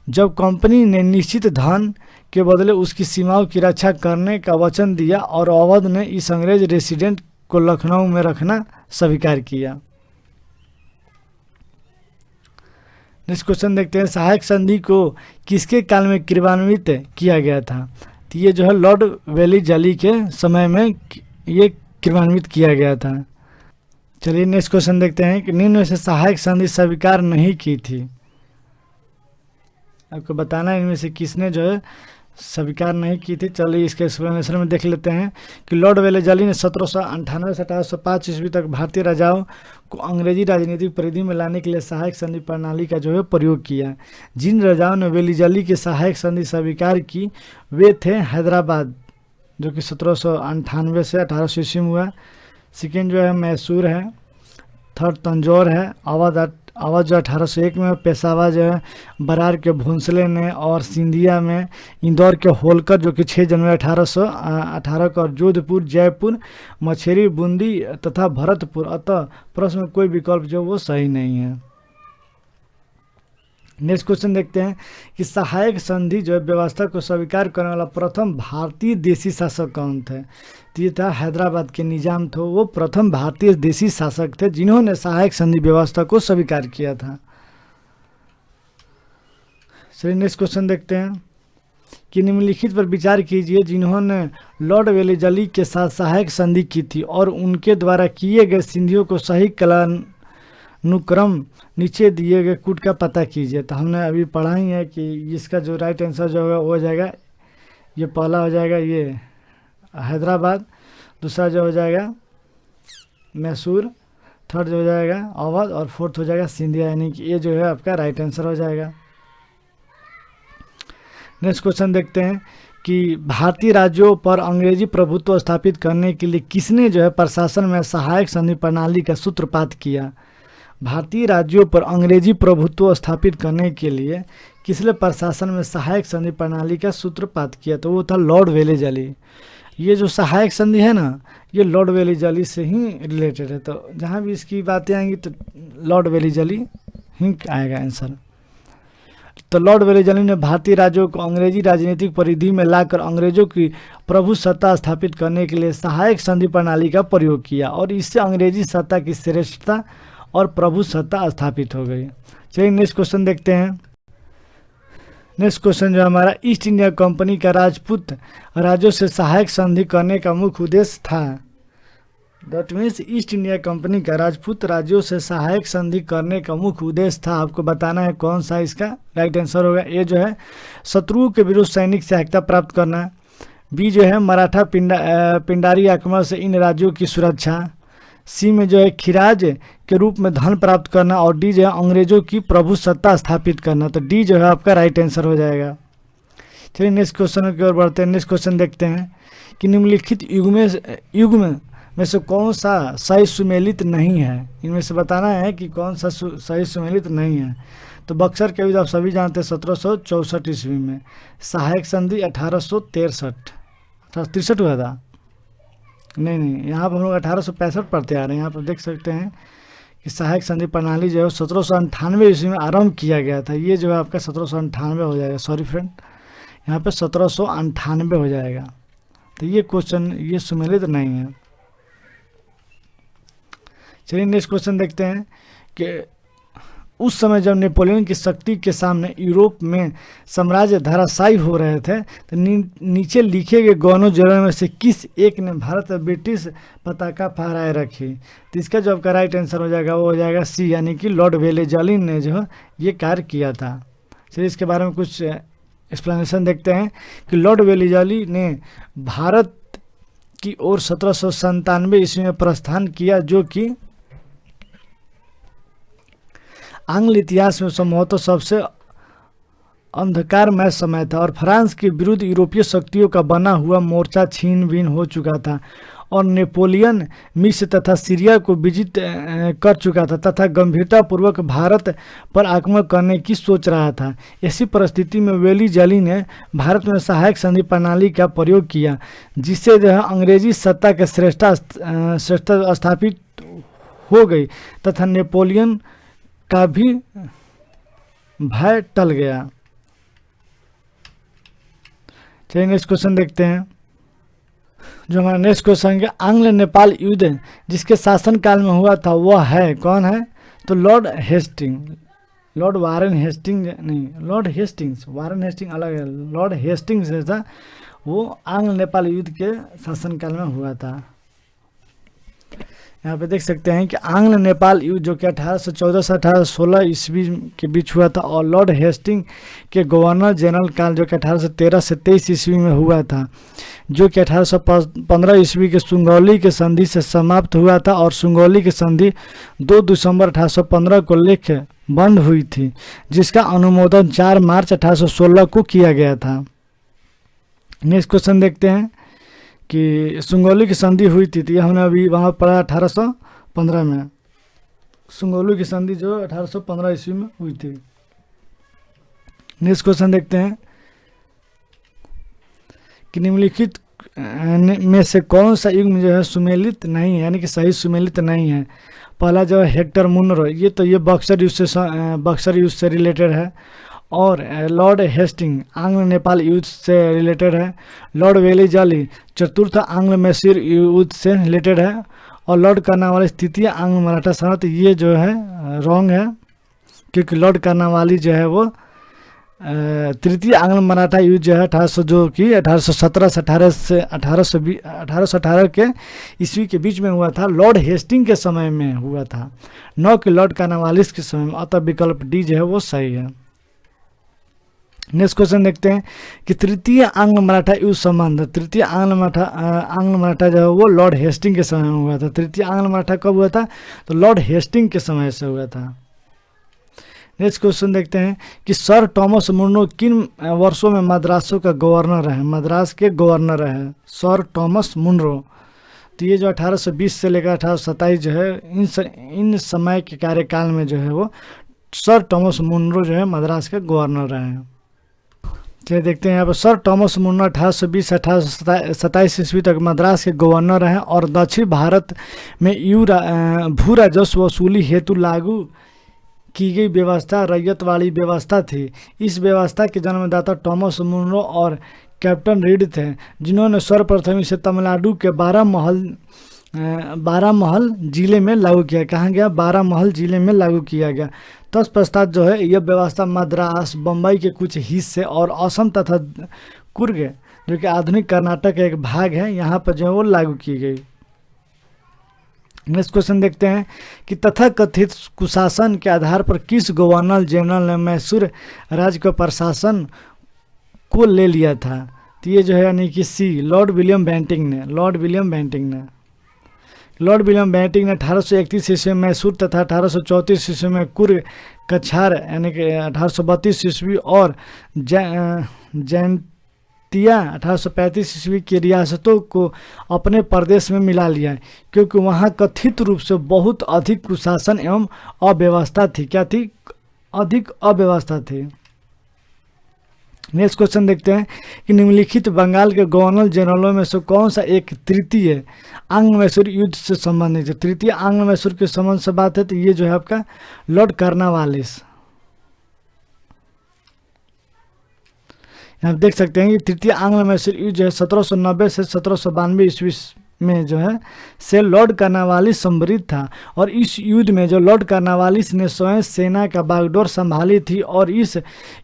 A: जब कंपनी ने निश्चित धन के बदले उसकी सीमाओं की रक्षा करने का वचन दिया और अवध ने इस अंग्रेज रेसिडेंट को लखनऊ में रखना स्वीकार किया। नेक्स्ट क्वेश्चन देखते हैं, सहायक संधि को किसके काल में क्रियान्वित किया गया था? तो ये जो है लॉर्ड वेलेजली के समय में ये क्रियान्वित किया गया था। चलिए नेक्स्ट क्वेश्चन देखते हैं कि निम्न में से सहायक संधि स्वीकार नहीं की थी। आपको बताना है इनमें से किसने जो है स्वीकार नहीं की थी। चलिए इसके एक्सप्लेनेशन में देख लेते हैं कि लॉर्ड वेलेजली ने 1798 से 1805 ईस्वी तक भारतीय राजाओं को अंग्रेजी राजनीतिक परिधि में लाने के लिए सहायक संधि प्रणाली का जो है प्रयोग किया। जिन राजाओं ने वेलेजली की सहायक संधि स्वीकार की वे थे हैदराबाद, जो कि 1798 से 1800 ईस्वी में हुआ। सेकेंड जो है मैसूर है, थर्ड तंजौर है, आवाज़ जो 1801 में, पेशावा जो है बरार के भोंसले ने, और सिंधिया में इंदौर के होलकर जो कि 6 जनवरी 1818 को, और जोधपुर, जयपुर, मछेरी, बूंदी तथा भरतपुर। अतः प्रश्न में कोई विकल्प जो वो सही नहीं है। नेक्स्ट क्वेश्चन देखते हैं कि सहायक संधि जो है व्यवस्था को स्वीकार करने वाला प्रथम भारतीय देशी शासक कौन थे? तो ये था हैदराबाद के निजाम थे, वो प्रथम भारतीय देशी शासक थे जिन्होंने सहायक संधि व्यवस्था को स्वीकार किया था। चलिए नेक्स्ट क्वेश्चन देखते हैं कि निम्नलिखित पर विचार कीजिए जिन्होंने लॉर्ड वेलेजली के साथ सहायक संधि की थी और उनके द्वारा किए गए संधियों को सही कालानुक्रम नीचे दिए गए कूट का पता कीजिए। तो हमने अभी पढ़ा ही है कि इसका जो राइट आंसर जो होगा वो हो जाएगा, ये पहला हो जाएगा ये हैदराबाद, दूसरा जो हो जाएगा मैसूर, थर्ड जो हो जाएगा अवध, और फोर्थ हो जाएगा सिंधिया, यानी कि ये जो है आपका राइट आंसर हो जाएगा। नेक्स्ट क्वेश्चन देखते हैं कि भारतीय राज्यों पर अंग्रेजी प्रभुत्व स्थापित करने के लिए किसने जो है प्रशासन में सहायक संधि प्रणाली का सूत्रपात किया? भारतीय राज्यों पर अंग्रेजी प्रभुत्व स्थापित करने के लिए किसने प्रशासन में सहायक संधि प्रणाली का सूत्रपात किया? तो वो था लॉर्ड वेलेजली। ये जो सहायक संधि है ना, ये लॉर्ड वेलेजली से ही रिलेटेड है, तो जहाँ भी इसकी बातें आएंगी तो लॉर्ड वेलेजली ही आएगा आंसर। तो लॉर्ड वेलेजली ने भारतीय राज्यों को अंग्रेजी राजनीतिक परिधि में लाकर अंग्रेजों की प्रभु सत्ता स्थापित करने के लिए सहायक संधि प्रणाली का प्रयोग किया और इससे अंग्रेजी सत्ता की श्रेष्ठता और प्रभु सत्ता स्थापित हो गई। चलिए नेक्स्ट क्वेश्चन देखते हैं। नेक्स्ट क्वेश्चन जो हमारा, ईस्ट इंडिया कंपनी का राजपूत राज्यों से सहायक संधि करने का मुख्य उद्देश्य था। That means east India company का राजपूत राज्यों से सहायक संधि करने का मुख्य उद्देश्य था। आपको बताना है कौन सा इसका राइट आंसर होगा। ए जो है शत्रुओं के विरुद्ध सैनिक सहायता प्राप्त करना, बी जो है मराठा पिंडारी आक्रमण से इन राज्यों की सुरक्षा, सी में जो है खिराज के रूप में धन प्राप्त करना, और डी जो है अंग्रेजों की प्रभु सत्ता स्थापित करना। तो डी जो है आपका राइट आंसर हो जाएगा। चलिए नेक्स्ट क्वेश्चन की ओर बढ़ते हैं। नेक्स्ट क्वेश्चन देखते हैं कि निम्नलिखित युग्म में से कौन सा सही सुमेलित नहीं है? इनमें से बताना है कि कौन सा सही सुमेलित नहीं है। तो बक्सर के युद्ध आप सभी जानते हैं 1764 ईस्वी में, सहायक संधि 1863 हुआ था। नहीं, यहाँ पर हम लोग 1865 पढ़ते आ रहे हैं। यहाँ पर देख सकते हैं कि सहायक संधि प्रणाली जो है 1798 ईस्वी में आरंभ किया गया था। ये जो है आपका 1798 हो जाएगा, सॉरी फ्रेंड, यहाँ पे 1798 हो जाएगा। तो ये क्वेश्चन ये सुमेलित नहीं है। चलिए नेक्स्ट क्वेश्चन देखते हैं कि उस समय जब नेपोलियन की शक्ति के सामने यूरोप में साम्राज्य धराशायी हो रहे थे तो नीचे लिखे गए गवर्नर जनरल में से किस एक ने भारत और ब्रिटिश पताका फहराए रखी? तो इसका जो आपका राइट आंसर हो जाएगा वो हो जाएगा सी, यानी कि लॉर्ड वेलेजली ने जो ये कार्य किया था। चलिए इसके बारे में कुछ एक्सप्लेनेशन देखते हैं कि लॉर्ड वेलेजली ने भारत की ओर 1797 ईस्वी में प्रस्थान किया, जो कि आंग्ल इतिहास में संभवतः सबसे अंधकारमय समय था और फ्रांस के विरुद्ध यूरोपीय शक्तियों का बना हुआ मोर्चा छीन बीन हो चुका था और नेपोलियन मिस्र तथा सीरिया को विजित कर चुका था तथा गंभीरतापूर्वक भारत पर आक्रमण करने की सोच रहा था। ऐसी परिस्थिति में वेलेजली ने भारत में सहायक संधि प्रणाली का प्रयोग किया, जिससे जो है अंग्रेजी सत्ता के श्रेष्ठता स्थापित हो गई तथा नेपोलियन का भी भय टल गया। चलिए नेक्स्ट क्वेश्चन देखते हैं। जो हमारा नेक्स्ट क्वेश्चन है, आंग्ल नेपाल युद्ध जिसके शासनकाल में हुआ था वह है कौन है? तो lord Hasting, lord Warren Hasting नहीं, लॉर्ड हेस्टिंग्स, वारेन हेस्टिंग अलग है। लॉर्ड हेस्टिंग्स था, वो आंग्ल नेपाल युद्ध के शासनकाल में हुआ था। यहाँ पे देख सकते हैं कि आंग्ल नेपाल युद्ध जो कि 1814 से 1816 ईस्वी के बीच हुआ था और लॉर्ड हेस्टिंग के गवर्नर जनरल काल जो कि 1813 से 23 ईस्वी में हुआ था, जो कि 1815 ईस्वी के सुंगौली के संधि से समाप्त हुआ था और सुंगौली की संधि 2 दिसंबर 1815 को लेख बंद हुई थी, जिसका अनुमोदन 4 मार्च 1816 को किया गया था। नेक्स्ट क्वेश्चन देखते हैं कि सुंगौली की संधि हुई थी, तो ये हमने अभी वहाँ पढ़ा 1815 में। सुंगोलू की संधि जो 1815 ईस्वी में हुई थी। नेक्स्ट क्वेश्चन देखते हैं कि निम्नलिखित में से कौन सा युग्म जो है सुमेलित नहीं है, यानी कि सही सुमेलित नहीं है। पहला जो है हेक्टर मुनरो, ये बक्सर युद्ध से रिलेटेड है। और लॉर्ड हेस्टिंग आंग्ल नेपाल युद्ध से रिलेटेड है। लॉर्ड वेलीजली चतुर्थ आंग्ल मैसूर युद्ध से रिलेटेड है। और लॉर्ड कर्नावालिस तृतीय आंग्ल मराठा संघर्ष, ये जो है रॉन्ग है, क्योंकि लॉर्ड कर्नावालिस जो है वो तृतीय आंग्ल मराठा युद्ध जो है 1817 से 1818 के ईस्वी के बीच में हुआ था, लॉर्ड हेस्टिंग के समय में हुआ था, न कि लॉर्ड कर्नावालिस के समय में। अतः विकल्प डी जो है वो सही है। नेक्स्ट क्वेश्चन देखते हैं कि तृतीय आंग्ल मराठा युद्ध संबंध। तृतीय आंग्ल मराठा जो है वो लॉर्ड हेस्टिंग के समय में हुआ था। तृतीय आंग्ल मराठा कब हुआ था? तो लॉर्ड हेस्टिंग के समय से हुआ था। नेक्स्ट क्वेश्चन देखते हैं कि सर टॉमस मुनरो किन वर्षों में मद्रासों का गवर्नर रहे? मद्रास के गवर्नर रहे सर टॉमस मुनरो। तो ये जो 1820 से लेकर 1827 जो है इन समय के कार्यकाल में जो है वो सर टॉमस मुनरो जो है मद्रास के गवर्नर रहे। चलिए देखते हैं यहाँ पर सर टॉमस मुनरो 1820 से 1827 ईस्वी तक मद्रास के गवर्नर रहे और दक्षिण भारत में भू राजस्व वसूली हेतु लागू की गई व्यवस्था रैयतवाड़ी व्यवस्था थी। इस व्यवस्था के जन्मदाता टॉमस मुनरो और कैप्टन रीड थे, जिन्होंने सर्वप्रथम इसे तमिलनाडु के बारामहल जिले में लागू किया। कहाँ गया? बारामहल जिले में लागू किया गया। तत्पश्चात जो है यह व्यवस्था मद्रास, बम्बई के कुछ हिस्से और असम तथा कुर्ग, जो कि आधुनिक कर्नाटक का एक भाग है, यहाँ पर जो है वो लागू की गई। नेक्स्ट क्वेश्चन देखते हैं कि तथाकथित कुशासन के आधार पर किस गवर्नर जनरल ने मैसूर राज्य के प्रशासन को ले लिया था? तो ये जो है यानी कि सी लॉर्ड विलियम बेंटिंक ने 1831 ईस्वी में मैसूर तथा 1834 ईस्वी में कुर्ग कछार यानी कि 1832 ईस्वी और जैंतिया 1835 ईस्वी की रियासतों को अपने प्रदेश में मिला लिया, क्योंकि वहाँ कथित रूप से बहुत अधिक कुशासन एवं अव्यवस्था थी। क्या थी? अधिक अव्यवस्था थी। नेक्स्ट क्वेश्चन देखते हैं कि निम्नलिखित बंगाल के गवर्नर जनरलों में से कौन सा एक तृतीय आंग्ल मैसूर युद्ध से संबंधित है? तृतीय आंग्ल मैसूर के संबंध से बात है तो ये जो है आपका लॉर्ड कर्नावालिस। आप देख सकते हैं कि तृतीय आंग्ल मैसूर युद्ध जो है 1790 से 1792 ईस्वी में जो है से लॉर्ड कर्नावालिस संबंधित था। और इस युद्ध में जो लॉर्ड कर्नावालिस ने स्वयं सेना का बागडोर संभाली थी, और इस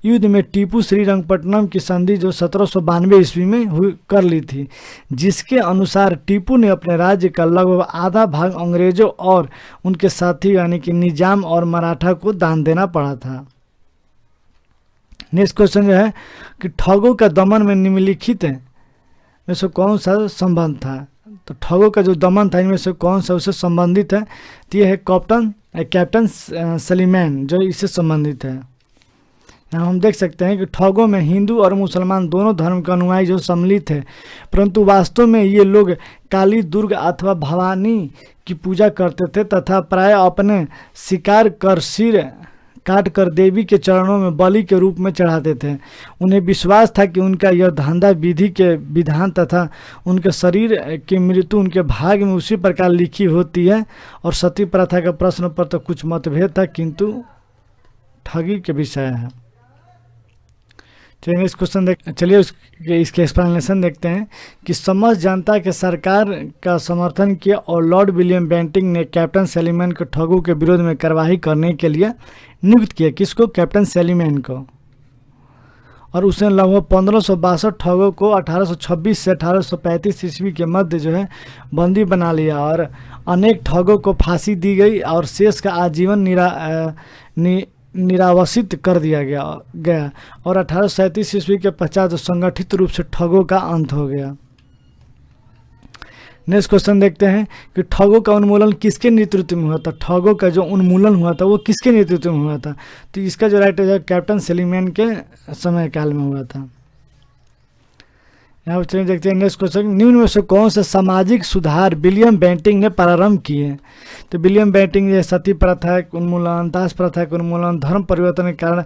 A: युद्ध में टीपू श्रीरंगपट्टनम की संधि जो 1792 ईस्वी में कर ली थी, जिसके अनुसार टीपू ने अपने राज्य का लगभग आधा भाग अंग्रेजों और उनके साथी यानी कि निजाम और मराठा को दान देना पड़ा था। नेक्स्ट क्वेश्चन जो है कि ठगों का दमन में निम्नलिखित में से कौन सा संबंध था? तो ठगों का जो दमन था इनमें से कौन सा उससे संबंधित है? तो ये है कैप्टन सलीमैन जो इससे संबंधित है। यहाँ हम देख सकते हैं कि ठगों में हिंदू और मुसलमान दोनों धर्म के अनुयायी जो सम्मिलित है, परंतु वास्तव में ये लोग काली, दुर्गा अथवा भवानी की पूजा करते थे तथा प्राय अपने शिकार कर सिर काट कर देवी के चरणों में बलि के रूप में चढ़ाते थे। उन्हें विश्वास था कि उनका यह धंधा विधि के विधान तथा उनके शरीर की मृत्यु उनके भाग्य में उसी प्रकार लिखी होती है। और सती प्रथा के प्रश्न पर तो कुछ मतभेद था, किंतु ठगी के विषय है। चलिए इस क्वेश्चन इसके एक्सप्लेनेशन देखते हैं कि समस्त जनता के सरकार का समर्थन किया और लॉर्ड विलियम बेंटिंक ने कैप्टन सलीमैन को ठगों के विरोध में कार्रवाई करने के लिए नियुक्त किया। किसको? कैप्टन सलीमैन को। और उसने लगभग 1562 ठगों को 1826 से 1835 ईस्वी के मध्य जो है बंदी बना लिया और अनेक ठगों को फांसी दी गई और शेष का आजीवन निरावसित कर दिया गया और 1837 ईस्वी के पश्चात संगठित रूप से ठगों का अंत हो गया। नेक्स्ट क्वेश्चन देखते हैं कि ठगों का उन्मूलन किसके नेतृत्व में हुआ था? ठगों का जो उन्मूलन हुआ था वो किसके नेतृत्व में हुआ था? तो इसका जो राइट है कैप्टन सलीमैन के समय काल में हुआ था। यहाँ पर चलिए देखते हैं नेक्स्ट क्वेश्चन, निम्न में से कौन से सामाजिक सुधार विलियम बेंटिंक ने प्रारंभ किए? तो विलियम बेंटिंक ने सती प्रथा के उन्मूलन, दास प्रथा के उन्मूलन, धर्म परिवर्तन के कारण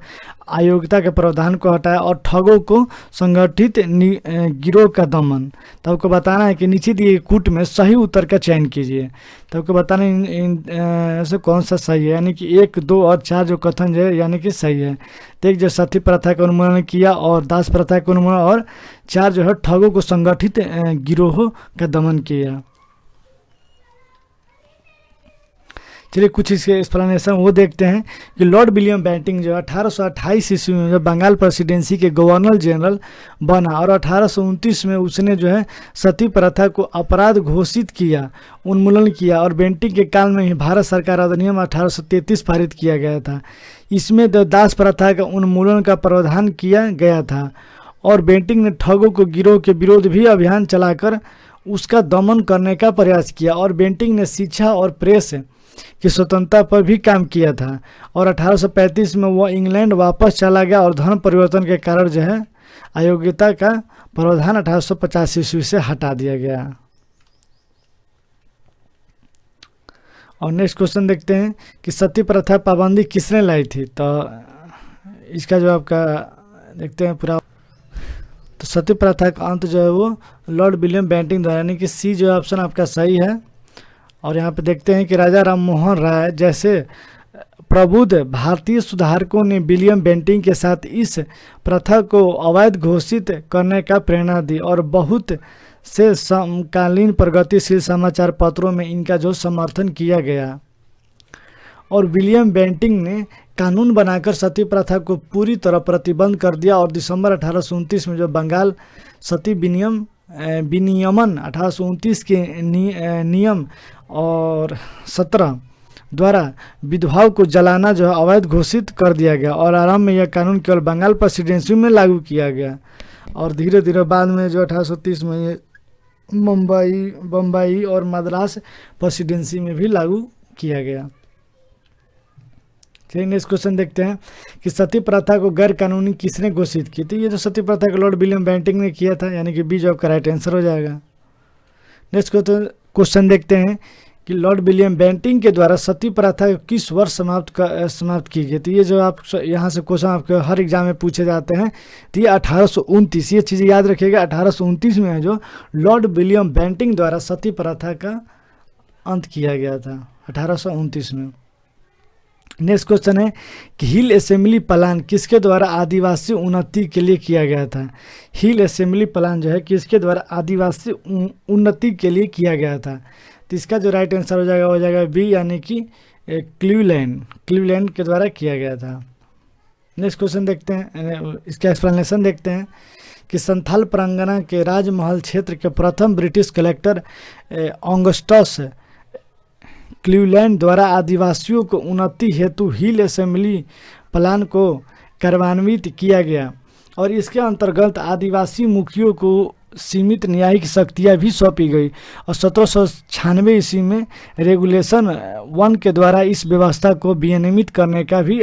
A: अयोग्यता के प्रावधान को हटाया और ठगों को संगठित गिरोह का दमन। तो आपको बताना है कि नीचे दिए कूट में सही उत्तर का चयन कीजिए। तो आपको बताना है ऐसे कौन सा सही है, यानी कि 1, 2 और 4 जो कथन है यानी कि सही है। तो एक जो सती प्रथा का उन्मूलन किया और दास प्रथा का उन्मूलन, और 4 जो है ठगों को संगठित गिरोह का दमन किया। चलिए कुछ इसके एक्सप्लेनेशन वो देखते हैं कि लॉर्ड विलियम बेंटिंक जो 1828 ईस्वी में जो बंगाल प्रेसिडेंसी के गवर्नर जनरल बना और 1829 में उसने जो है सती प्रथा को अपराध घोषित किया, उन्मूलन किया, और बेंटिंक के काल में ही भारत सरकार अधिनियम 1833 पारित किया गया था। इसमें दास प्रथा का उन्मूलन का प्रावधान किया गया था और बेंटिंक ने ठगों को गिरोह के विरोध भी अभियान चलाकर उसका दमन करने का प्रयास किया। और बेंटिंक ने शिक्षा और प्रेस की स्वतंत्रता पर भी काम किया था और 1835 में वह इंग्लैंड वापस चला गया और धर्म परिवर्तन के कारण जो है अयोग्यता का प्रावधान 1850 ईस्वी से हटा दिया गया। और नेक्स्ट क्वेश्चन देखते हैं कि सती प्रथा पाबंदी किसने लाई थी? तो इसका जो आपका देखते हैं पूरा, तो सती प्रथा का अंत जो है वो लॉर्ड विलियम बेंटिंक द्वारा, यानी कि सी जो ऑप्शन आपका सही है। और यहाँ पे देखते हैं कि राजा राम मोहन राय जैसे प्रबुद्ध भारतीय सुधारकों ने विलियम बेंटिंक के साथ इस प्रथा को अवैध घोषित करने का प्रेरणा दी और बहुत से समकालीन प्रगतिशील समाचार पत्रों में इनका जो समर्थन किया गया। और विलियम बेंटिंक ने कानून बनाकर सती प्रथा को पूरी तरह प्रतिबंध कर दिया और दिसंबर 1829 में जो बंगाल सती विनियमन 1829 के नियम और 17 द्वारा विधवाओं को जलाना जो है अवैध घोषित कर दिया गया। और आरंभ में यह कानून केवल बंगाल प्रेसिडेंसी में लागू किया गया और धीरे धीरे बाद में जो 1830 में ये बम्बई और मद्रास प्रेसिडेंसी में भी लागू किया गया। चलिए नेक्स्ट क्वेश्चन देखते हैं कि सती प्रथा को गैर कानूनी किसने घोषित की? तो ये जो सती प्रथा को लॉर्ड विलियम बेंटिंक ने किया था, यानी कि बी जॉब का राइट आंसर हो जाएगा। नेक्स्ट क्वेश्चन देखते हैं कि लॉर्ड विलियम बेंटिंक के द्वारा सती प्रथा किस वर्ष समाप्त की गई? तो ये जो आप यहाँ से क्वेश्चन आपके हर एग्जाम में पूछे जाते हैं। तो ये 1829, ये चीज़ याद रखिएगा, 1829 में है जो लॉर्ड विलियम बेंटिंक द्वारा सती प्रथा का अंत किया गया था, 1829 में। नेक्स्ट क्वेश्चन है कि हिल असेंबली प्लान किसके द्वारा आदिवासी उन्नति के लिए किया गया था? हिल असेंबली प्लान जो है किसके द्वारा आदिवासी उन्नति के लिए किया गया था? तो इसका जो राइट आंसर हो जाएगा बी, यानी कि क्लीवलैंड के द्वारा किया गया था। नेक्स्ट क्वेश्चन देखते हैं, इसका एक्सप्लेनेशन देखते हैं कि संथाल परगना के राजमहल क्षेत्र के प्रथम ब्रिटिश कलेक्टर ऑगस्टस क्लीवलैंड द्वारा आदिवासियों को उन्नति हेतु हिल असेंबली प्लान को कार्यान्वित किया गया और इसके अंतर्गत आदिवासी मुखियों को सीमित न्यायिक शक्तियाँ भी सौंपी गई और 1796 ईस्वी में रेगुलेशन 1 के द्वारा इस व्यवस्था को विनियमित करने का भी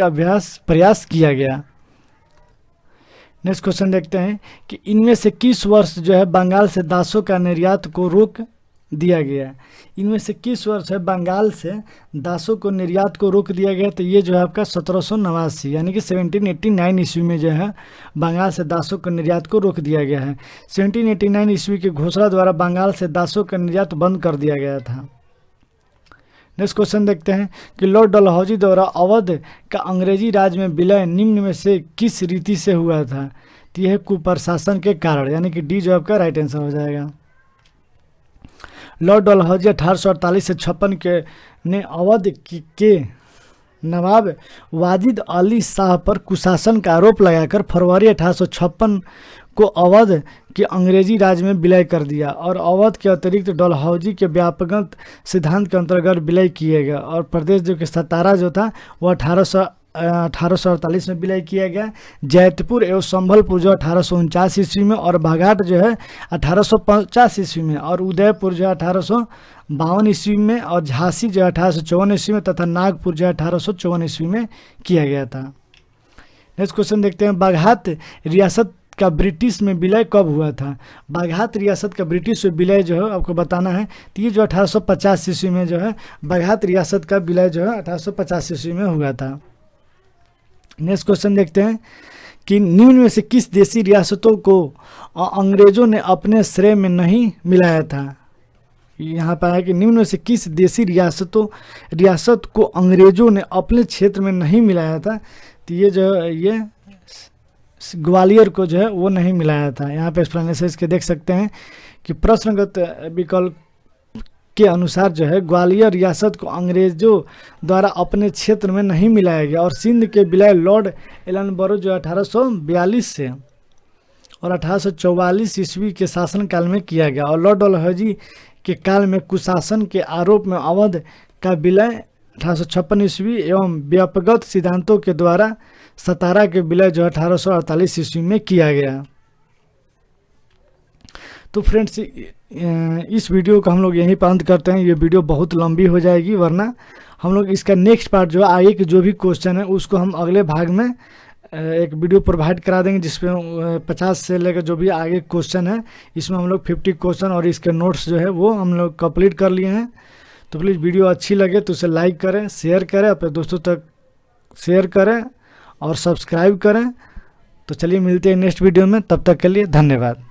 A: प्रयास किया गया। नेक्स्ट क्वेश्चन देखते हैं कि इनमें से किस वर्ष जो है बंगाल से दासों का निर्यात को रोक दिया गया? इनमें से किस वर्ष है बंगाल से दासों को निर्यात को रोक दिया गया? तो ये जो है आपका 1789 यानी कि 1789 ईस्वी में जो है बंगाल से दासों के निर्यात को रोक दिया गया है। 1789 ईस्वी की घोषणा द्वारा बंगाल से दासों का निर्यात बंद कर दिया गया था। नेक्स्ट क्वेश्चन देखते हैं कि लॉर्ड डलहौजी द्वारा अवध का अंग्रेजी राज में विलय निम्न में से किस रीति से हुआ था? तो यह कुप्रशासन के कारण, यानी कि डी जो आपका राइट आंसर हो जाएगा। लॉर्ड डलहौजी 1848 से 56 के ने अवध के नवाब वाजिद अली शाह पर कुशासन का आरोप लगाकर फरवरी 1856 को अवध के अंग्रेजी राज में विलय कर दिया और अवध के अतिरिक्त डलहौजी के व्यापक सिद्धांत के अंतर्गत विलय किए गए और प्रदेश जो कि सतारा जो था वो 1848 में विलय किया गया। जैतपुर एवं संभलपुर जो 1849 ईस्वी में और बाघाट जो है 1850 ईस्वी में और उदयपुर जो है 1852 ईस्वी में और झांसी जो है 1854 ईस्वी में तथा नागपुर जो है 1854 ईस्वी में किया गया था। नेक्स्ट क्वेश्चन देखते हैं, बाघाट रियासत का ब्रिटिश में विलय कब हुआ था। बाघात रियासत का ब्रिटिश में विलय जो है आपको बताना है। तो ये जो 1850 ईस्वी में जो है बाघात रियासत का विलय जो है 1850 ईस्वी में हुआ था। नेक्स्ट क्वेश्चन देखते हैं कि निम्न में से किस देशी रियासतों को अंग्रेजों ने अपने श्रेय में नहीं मिलाया था। यहाँ पर है कि निम्न में से किस देशी रियासत को अंग्रेजों ने अपने क्षेत्र में नहीं मिलाया था। तो ये जो ये ग्वालियर को जो है वो नहीं मिलाया था। यहाँ पे एक्सप्लेनेशन इसके देख सकते हैं कि प्रश्नगत विकल्प के अनुसार जो है ग्वालियर रियासत को अंग्रेजों द्वारा अपने क्षेत्र में नहीं मिलाया गया और सिंध के विलय लॉर्ड एलनबरो जो 1842 से और 1844 ईस्वी के शासनकाल में किया गया और लॉर्ड डलहौजी के काल में कुशासन के आरोप में अवध का विलय 1856 ईस्वी एवं व्यापकगत सिद्धांतों के द्वारा सतारा के विलय जो 1848 ईस्वी में किया गया। तो फ्रेंड्स इस वीडियो को हम लोग यहीं पर अंत करते हैं। ये वीडियो बहुत लंबी हो जाएगी, वरना हम लोग इसका नेक्स्ट पार्ट जो आगे के जो भी क्वेश्चन है उसको हम अगले भाग में एक वीडियो प्रोवाइड करा देंगे, जिसमें 50 से लेकर जो भी आगे क्वेश्चन है इसमें हम लोग 50 क्वेश्चन और इसके नोट्स जो है वो हम लोग कंप्लीट कर लिए हैं। तो प्लीज़ वीडियो अच्छी लगे तो उसे लाइक करें, शेयर करें, अपने दोस्तों तक शेयर करें और सब्सक्राइब करें। तो चलिए मिलते हैं नेक्स्ट वीडियो में, तब तक के लिए धन्यवाद।